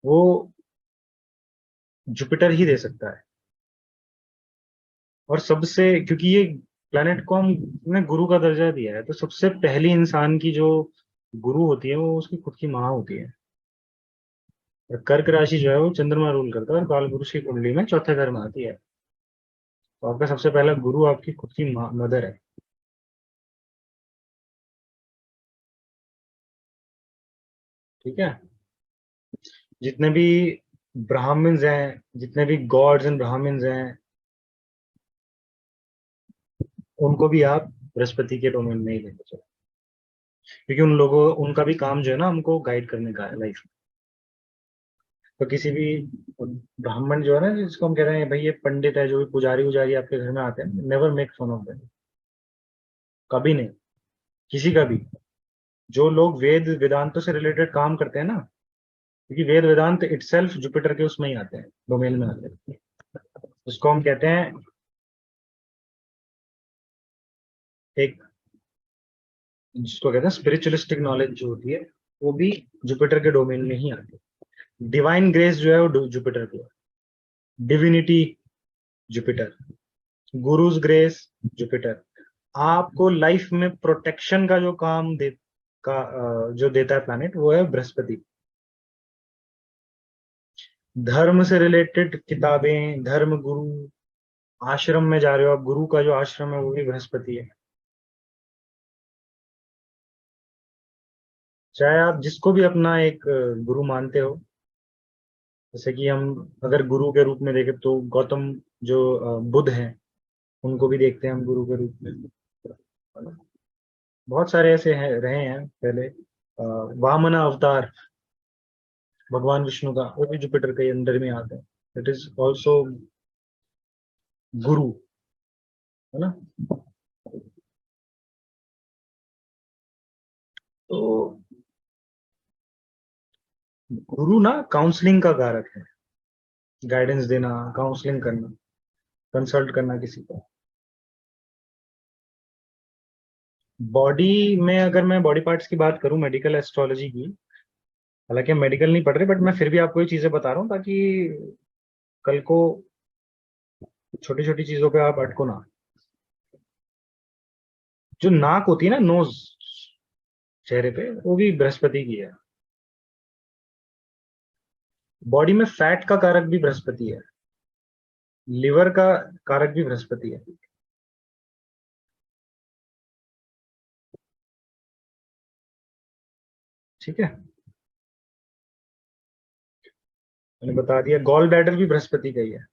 B: वो जुपिटर ही दे सकता है। और सबसे, क्योंकि ये प्लेनेट को हमने गुरु का दर्जा दिया है, तो सबसे पहली इंसान की जो गुरु होती है वो उसकी खुद की माँ होती है। और कर्क राशि जो है वो चंद्रमा रूल करता है, और कालपुरुष की कुंडली में चौथे घर में आती है। तो आपका सबसे पहला गुरु आपकी खुद की माँ, मदर है। ठीक है, जितने भी ब्राह्मण्स हैं, जितने भी गॉड्स एंड ब्राह्मण्स हैं, उनको भी आप बृहस्पति के डोमेन में ही लेके चलो, क्योंकि उन लोगों, उनका भी काम जो है ना, हमको गाइड करने का है लाइफ में। तो किसी भी ब्राह्मण जो है ना, जिसको हम कह रहे हैं भाई ये पंडित है, जो भी पुजारी उजारी आपके घर में आते हैं, never make fun of them, कभी नहीं, किसी का भी। जो लोग वेद वेदांतों से रिलेटेड काम करते हैं ना, क्योंकि वेद वेदांत इटसेल्फ जुपिटर के उसमें ही आते हैं, डोमेन में आते हैं, उसको हम कहते हैं एक जिसको कहते हैं स्पिरिचुअलिस्टिक नॉलेज जो होती है, वो भी जुपिटर के डोमेन में ही आती है। डिवाइन ग्रेस जो है वो जुपिटर की है, divinity Jupiter, gurus grace Jupiter. आपको लाइफ में प्रोटेक्शन का जो काम जो देता है प्लैनेट, वो है बृहस्पति। धर्म से रिलेटेड किताबें, धर्म गुरु, आश्रम में जा रहे हो आप, गुरु का जो आश्रम है वो भी बृहस्पति है। चाहे आप जिसको भी अपना एक गुरु मानते हो, जैसे कि हम अगर गुरु के रूप में देखें तो गौतम जो बुद्ध हैं, उनको भी देखते हैं हम गुरु के रूप में। बहुत सारे ऐसे हैं रहे हैं पहले। वामन अवतार भगवान विष्णु का, वो भी जुपिटर के अंदर में आते हैं। इट इज ऑल्सो गुरु, है ना। तो गुरु ना काउंसलिंग का कारक है, गाइडेंस देना, काउंसलिंग करना, कंसल्ट करना किसी को। बॉडी में अगर मैं बॉडी पार्ट्स की बात करूं, मेडिकल एस्ट्रोलॉजी की, हालांकि हम मेडिकल नहीं पढ़ रहे, बट मैं फिर भी आपको ये चीजें बता रहा हूँ ताकि कल को छोटी छोटी चीजों पे आप अटको ना। जो नाक होती है ना, नोज चेहरे पे, वो भी बृहस्पति की है। बॉडी में फैट का कारक भी बृहस्पति है, लिवर का कारक भी बृहस्पति है। ठीक है, मैंने बता दिया। गॉल ब्लैडर भी बृहस्पति का ही है।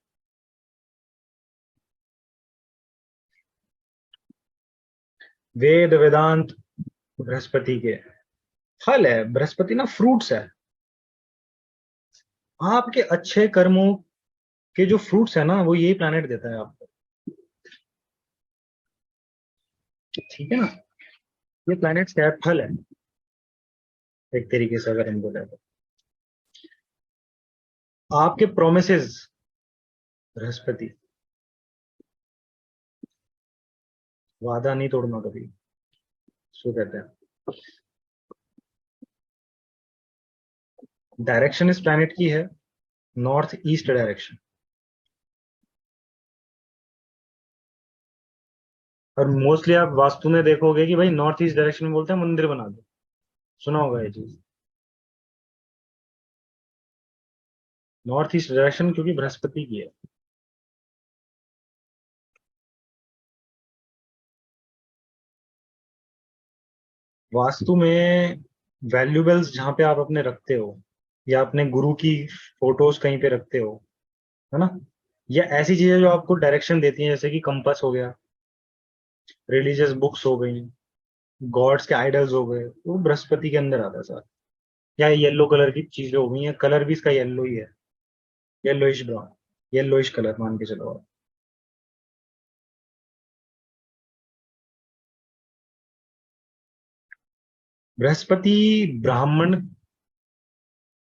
B: वेद वेदांत बृहस्पति के। फल है बृहस्पति ना, फ्रूट्स है। आपके अच्छे कर्मों के जो फ्रूट्स है ना, वो यही प्लैनेट देता है आपको। ठीक है ना, ये प्लैनेट्स क्या है, फल है एक तरीके से अगर हम बोले तो। आपके प्रोमिसेस बृहस्पति, वादा नहीं तोड़ना कभी, सो कहते हैं। डायरेक्शन इस प्लैनेट की है नॉर्थ ईस्ट डायरेक्शन। और मोस्टली आप वास्तु में देखोगे कि भाई नॉर्थ ईस्ट डायरेक्शन में बोलते हैं मंदिर बना दो, सुना होगा ये चीज। नॉर्थ ईस्ट डायरेक्शन क्योंकि बृहस्पति की है। वास्तु में वैल्यूबल्स जहां पे आप अपने रखते हो, या अपने गुरु की फोटोज कहीं पे रखते हो, है ना, या ऐसी चीजें जो आपको डायरेक्शन देती हैं, जैसे कि कंपास हो गया, रिलीजियस बुक्स हो गई, गॉड्स के आइडल्स हो गए, वो बृहस्पति के अंदर आता है सर। या येलो कलर की चीजें हो गई हैं, कलर भी इसका येलो ही है, येलोइश ब्राउन, येलोइश कलर मान के चलो आप। बृहस्पति ब्राह्मण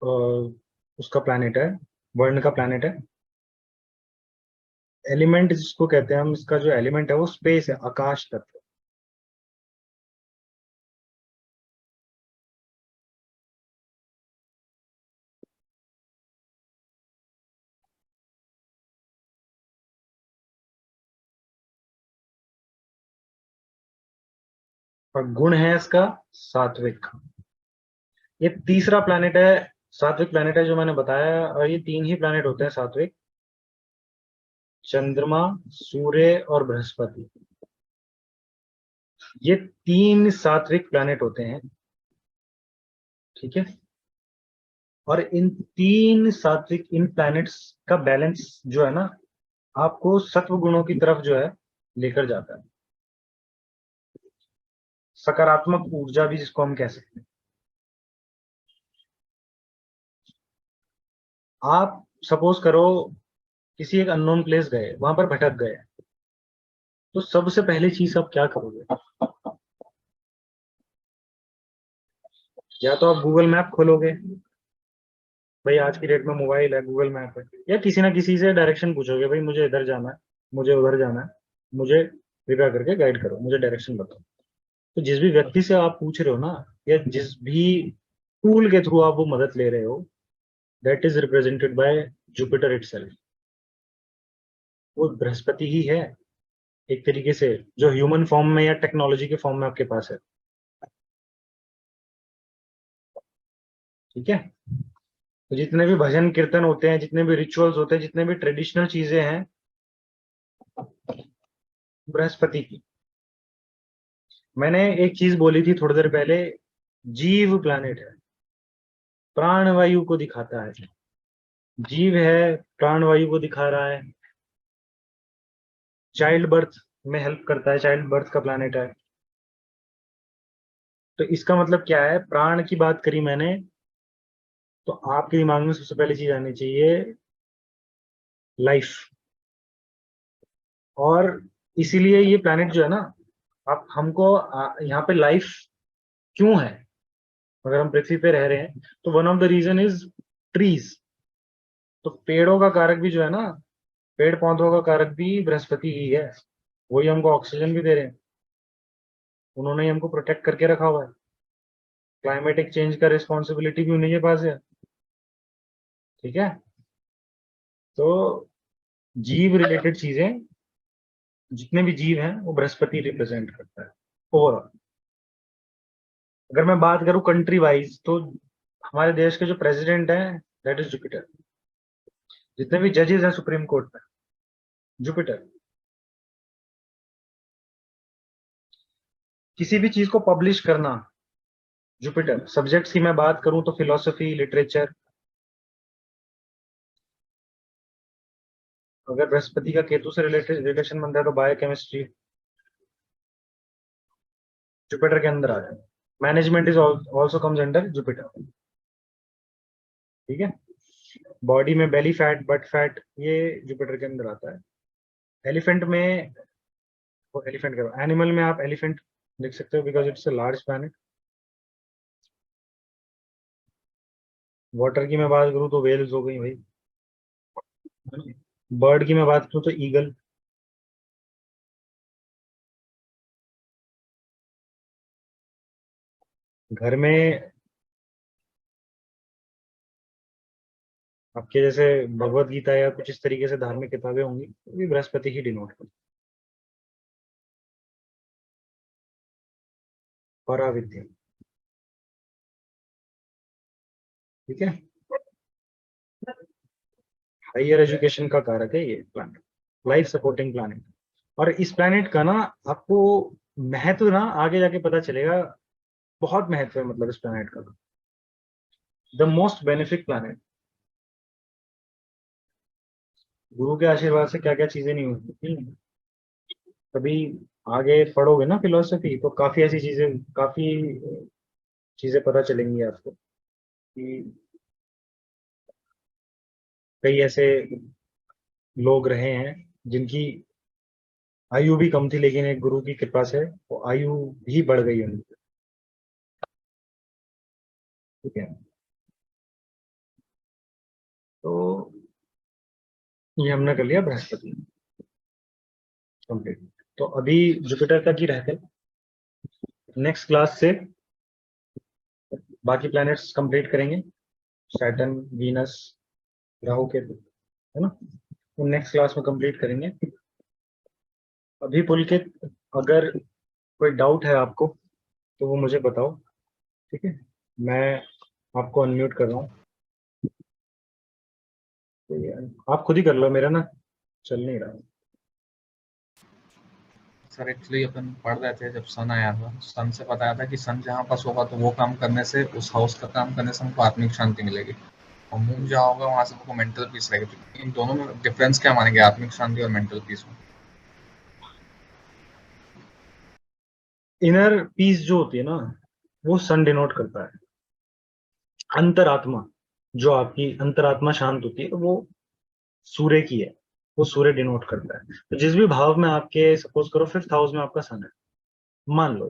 B: उसका प्लैनेट है, वर्ण का प्लैनेट है। एलिमेंट जिसको कहते हैं हम, इसका जो एलिमेंट है वो स्पेस है, आकाश तत्व। और गुण है इसका सात्विक। ये तीसरा प्लैनेट है, सात्विक प्लैनेट है जो मैंने बताया। और ये तीन ही प्लैनेट होते हैं सात्विक, चंद्रमा, सूर्य और बृहस्पति। ये तीन सात्विक प्लैनेट होते हैं। ठीक है, और इन तीन सात्विक इन प्लैनेट्स का बैलेंस जो है ना, आपको सत्व गुणों की तरफ जो है लेकर जाता है। सकारात्मक ऊर्जा भी जिसको हम कह सकते हैं। आप सपोज करो किसी एक अननोन प्लेस गए, वहां पर भटक गए, तो सबसे पहली चीज आप क्या करोगे? या तो आप गूगल मैप खोलोगे, भाई आज की डेट में मोबाइल है, गूगल मैप है, या किसी ना किसी से डायरेक्शन पूछोगे, भाई मुझे इधर जाना है, मुझे उधर जाना है, मुझे कृपया करके गाइड करो, मुझे डायरेक्शन बताओ। तो जिस भी व्यक्ति से आप पूछ रहे हो ना, या जिस भी टूल के थ्रू आप वो मदद ले रहे हो, that is represented bye Jupiter itself. वो बृहस्पति ही है एक तरीके से, जो ह्यूमन फॉर्म में या टेक्नोलॉजी के फॉर्म में आपके पास है। ठीक है, तो जितने भी भजन कीर्तन होते हैं, जितने भी रिचुअल्स होते हैं, जितने भी ट्रेडिशनल चीजें हैं, बृहस्पति की। मैंने एक चीज बोली थी थोड़ी देर पहले, जीव प्लैनेट है, प्राणवायु को दिखाता है। जीव है, प्राणवायु को दिखा रहा है, चाइल्ड बर्थ में हेल्प करता है, चाइल्ड बर्थ का प्लैनेट है। तो इसका मतलब क्या है, प्राण की बात करी मैंने, तो आपके दिमाग में सबसे पहली चीज आनी चाहिए लाइफ। और इसीलिए ये प्लैनेट जो है ना, आप हमको यहाँ पे लाइफ क्यों है, अगर हम पृथ्वी पे रह रहे हैं, तो one of the reason is trees. तो पेड़ों का कारक भी जो है ना, पेड़ पौधों का कारक भी बृहस्पति ही है। वही हमको ऑक्सीजन भी दे रहे हैं, उन्होंने ही हमको प्रोटेक्ट करके रखा हुआ है। क्लाइमेटिक चेंज का रिस्पॉन्सिबिलिटी भी उन्हीं के पास है। ठीक है, तो जीव रिलेटेड चीजें, जितने भी जीव हैं वो बृहस्पति रिप्रेजेंट करता है ओवरऑल। अगर मैं बात करूं कंट्री वाइज, तो हमारे देश के जो प्रेसिडेंट हैं, दैट इज जुपिटर। जितने भी जजेस हैं सुप्रीम कोर्ट में, जुपिटर। किसी भी चीज को पब्लिश करना, जुपिटर। सब्जेक्ट्स की मैं बात करूं तो फिलोसफी, लिटरेचर। अगर बृहस्पति का केतु से रिलेटेड रिलेशन बनता है तो बायोकेमिस्ट्री जुपिटर के अंदर आ जाए। Management is also comes under Jupiter. ठीक है, बॉडी में बेली फैट, बट फैट, ये जुपिटर के अंदर आता है। एलिफेंट में, वो एलिफेंट करो, एनिमल में आप एलिफेंट लिख सकते हो because it's a large planet. Water की मैं बात करूं तो वेल्स हो गई भाई। बर्ड की मैं बात करूं तो ईगल। घर में आपके जैसे भगवत गीता या कुछ इस तरीके से धार्मिक किताबें होंगी, तो भी बृहस्पति ही डिनोट करती है। पराविद्या। ठीक है, हायर एजुकेशन का कारक है ये प्लैनेट, लाइफ सपोर्टिंग प्लैनेट। और इस प्लैनेट का ना आपको महत्व ना आगे जाके पता चलेगा, बहुत महत्व है मतलब इस प्लैनेट का। The most benefic planet. गुरु के आशीर्वाद से क्या क्या चीजें नहीं होती, कभी आगे पढ़ोगे ना फिलोसफी, तो काफी ऐसी चीजें, काफी चीजें पता चलेंगी आपको कि कई ऐसे लोग रहे हैं जिनकी आयु भी कम थी, लेकिन एक गुरु की कृपा से वो आयु भी बढ़ गई उनकी। ठीक है, तो ये हमने कर लिया बृहस्पति कंप्लीट। तो अभी जुपिटर तक ही रहते, नेक्स्ट क्लास से बाकी प्लैनेट्स कंप्लीट करेंगे, सैटर्न, वीनस, राहु केतु, है ना, तो नेक्स्ट क्लास में कंप्लीट करेंगे। अभी पुलकित, अगर कोई डाउट है आपको तो वो मुझे बताओ। ठीक है, मैं आपको अनम्यूट कर रहा हूँ। तो आप खुद ही कर लो, मेरा ना चल नहीं रहा।
C: सर एक्चुअली अपन पढ़ रहे थे जब सन आया था, सन से बताया था कि सन जहाँ पास होगा तो वो काम करने से, उस हाउस का काम करने से हमको आत्मिक शांति मिलेगी, और मून जहाँ होगा वहां से हमको मेंटल पीस रहेगी। तो इन दोनों में डिफरेंस क्या मानेंगे, आत्मिक शांति और मेंटल पीस में?
B: इनर पीस जो होती है ना, वो सन डिनोट करता है। अंतरात्मा, जो आपकी अंतरात्मा शांत होती है, वो सूर्य की है, वो सूर्य डिनोट करता है। तो जिस भी भाव में आपके, सपोज करो फिफ्थ हाउस में आपका सन है, मान लो,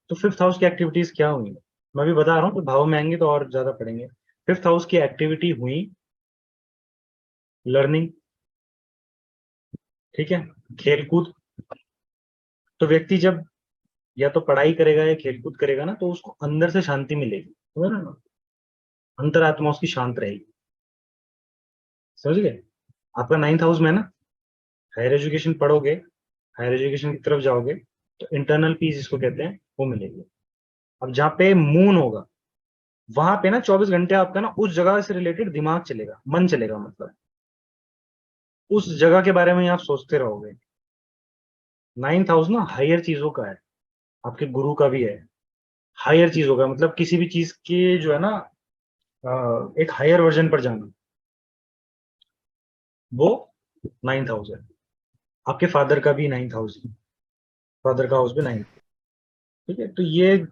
B: तो फिफ्थ हाउस की एक्टिविटीज क्या हुई, मैं भी बता रहा हूँ, तो भाव में आएंगे तो और ज्यादा पढ़ेंगे। फिफ्थ हाउस की एक्टिविटी हुई लर्निंग, ठीक है, खेलकूद, तो व्यक्ति जब या तो पढ़ाई करेगा या खेलकूद करेगा ना, तो उसको अंदर से शांति मिलेगी, समझ रहे हो ना, अंतरात्मा उसकी शांत रहेगी, समझ गए। आपका 9th हाउस में है ना, हायर एजुकेशन पढ़ोगे, हायर एजुकेशन की तरफ जाओगे, तो इंटरनल पीस इसको कहते हैं, वो मिलेगी। अब जहाँ पे मून होगा वहां पे ना 24 घंटे आपका ना उस जगह से रिलेटेड दिमाग चलेगा, मन चलेगा, मतलब उस जगह के बारे में आप सोचते रहोगे। 9th हाउस ना हायर चीजों का है, आपके गुरु का भी है, हायर चीजों का मतलब किसी भी चीज के जो है ना एक हायर वर्जन पर जाना, वो 9th हाउस है। आपके फादर का भी 9th हाउस है, फादर का हाउस भी 9th, ठीक है। तो ये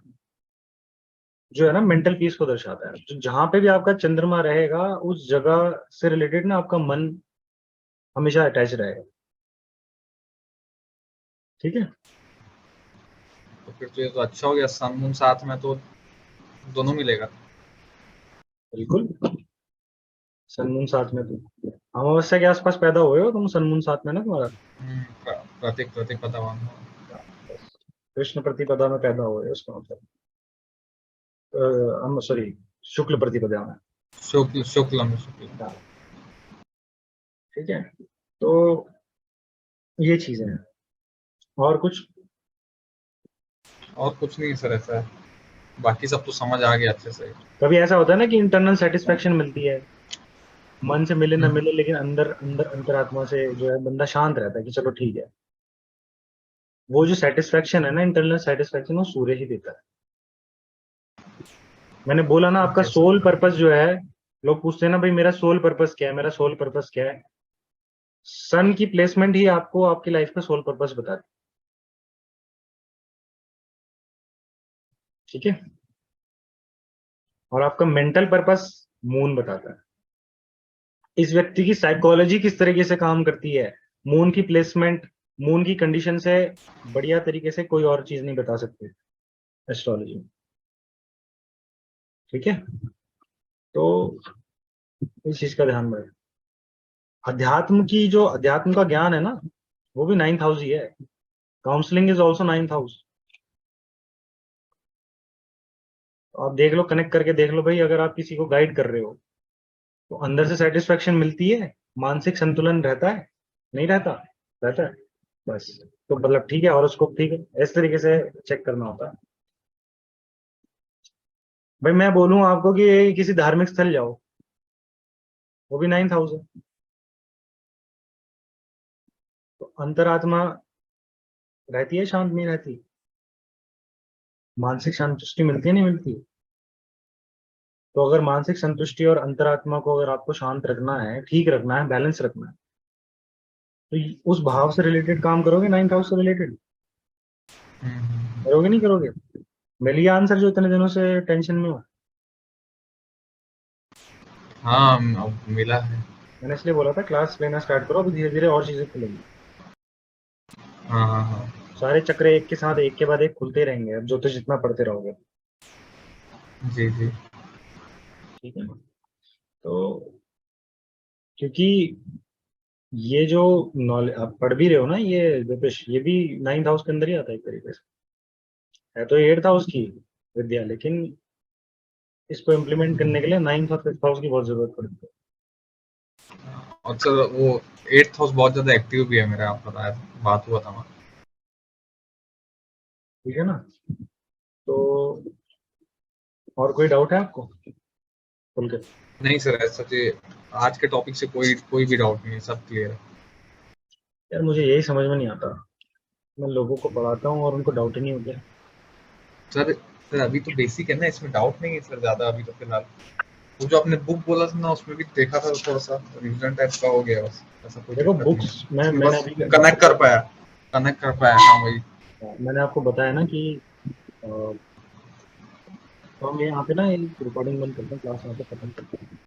B: जो है ना मेंटल पीस को दर्शाता है। तो जहां पे भी आपका चंद्रमा रहेगा उस जगह से रिलेटेड ना आपका मन हमेशा अटैच रहेगा, ठीक है।
C: तो फिर तो ये तो अच्छा हो गया, सन मून साथ में तो दोनों मिलेगा।
B: बिल्कुल, सनमून साथ में तुम अमावस्या के आसपास पैदा हुए हो, तुम सनमून साथ में ना तुम्हारा,
C: प्रतीक प्रतीक पता
B: कृष्ण प्रतिपदा में पैदा हुए हो, उसका मतलब सॉरी, शुक्ल प्रतिपदा में,
C: शुक्ल शुक्ल में शुक्ल।
B: हाँ, ठीक है। तो ये चीजें हैं, और कुछ?
C: और कुछ नहीं सर, ऐसा है, बाकी सब तो समझ आ गया अच्छे से।
B: कभी ऐसा होता है ना कि इंटरनल सेटिस्फेक्शन मिलती है, मन से मिले ना
C: हम्म,
B: मिले, लेकिन अंदर अंदर अंतरात्मा से जो है बंदा शांत रहता है कि चलो ठीक है। वो जो सेटिस्फेक्शन है ना, इंटरनल सेटिस्फेक्शन, वो सूर्य ही देता है। मैंने बोला ना, आपका
C: ओके
B: सोल
C: सर।
B: पर्पस जो है, लोग पूछते हैं ना भाई मेरा सोल पर्पस क्या है, मेरा सोल पर्पस क्या है। सन की प्लेसमेंट ही आपको आपकी लाइफ का सोल पर्पस बताती है, ठीक है। और आपका मेंटल पर्पस मून बताता है। इस व्यक्ति की साइकोलॉजी किस तरीके से काम करती है, मून की प्लेसमेंट, मून की कंडीशन से बढ़िया तरीके से कोई और चीज नहीं बता सकती एस्ट्रोलॉजी में, ठीक है। तो इस चीज का ध्यान रखें। अध्यात्म की जो अध्यात्म का ज्ञान है ना, वो भी 9th हाउस ही है। Counselling is also 9th house. आप देख लो, कनेक्ट करके देख लो भाई, अगर आप किसी को गाइड कर रहे हो तो अंदर से सेटिस्फेक्शन मिलती है, मानसिक संतुलन रहता है, नहीं रहता? रहता है, बस। तो मतलब ठीक है, हॉरोस्कोप ठीक है, इस तरीके से चेक करना होता है। भाई मैं बोलूं आपको कि किसी धार्मिक स्थल जाओ, वो भी 9th हाउस है। तो अंतरात्मा रहती है, शांत नहीं रहती? मानसिक संतुष्टि मिलती है, नहीं मिलती? तो अगर मानसिक संतुष्टि और अंतरात्मा को अगर आपको शांत रखना है, ठीक रखना है, बैलेंस रखना है, तो उस भाव से रिलेटेड काम करोगे, 9th हाउस से रिलेटेड करोगे, नहीं करोगे? मिल गया आंसर जो इतने दिनों से टेंशन में हो?
C: हाँ अब मिला है।
B: मैंने इसलिए बोला था क्लास लेना स्टार्ट करो, अभी धीरे धीरे और चीजें खुलेंगी।
C: हाँ हाँ हाँ।
B: सारे चक्र एक के साथ एक के बाद एक खुलते रहेंगे, अब ज्योतिष जितना पढ़ते रहोगे,
C: जी जी।
B: ठीक है। तो क्योंकि ये जो नॉलेज आप पढ़ भी रहे हो ना, ये ज्योतिष, ये भी 9th हाउस के अंदर ही आता है एक तरीके से। है तो 8th हाउस की विद्या, लेकिन इसको इम्प्लीमेंट करने के लिए 9th और 5th हाउस की बहुत जरूरत पड़ती है।
C: और सर वो 8th हाउस बहुत ज्यादा एक्टिव भी है मेरा, आप बताया बात हुआ था वहाँ।
B: ठीक है ना। तो और कोई डाउट है आपको खुल के?
C: नहीं सर, ऐसा आज के टॉपिक से कोई कोई भी डाउट नहीं है, सब क्लियर है।
B: यार मुझे यही समझ में नहीं आता, मैं लोगों को पढ़ाता हूँ और उनको डाउट ही नहीं होता।
C: सर सर अभी तो बेसिक है ना, इसमें डाउट नहीं है सर ज्यादा अभी तो फिलहाल। वो जो आपने बुक बोला था ना, उसमें भी देखा था, थोड़ा सा रिविजन टाइप का हो गया, बस ऐसा कोई
B: देखो
C: दिक्कत नहीं
B: बुक्स,
C: है
B: मैं
C: उसमें,
B: मैंने
C: बस
B: अभी
C: कनेक्ट कर पाया, हाँ वही।
B: मैंने आपको बताया ना कि तो हम यहाँ पे ना एक रिकॉर्डिंग बंद करते हैं, क्लास यहाँ पे खत्म करते हैं।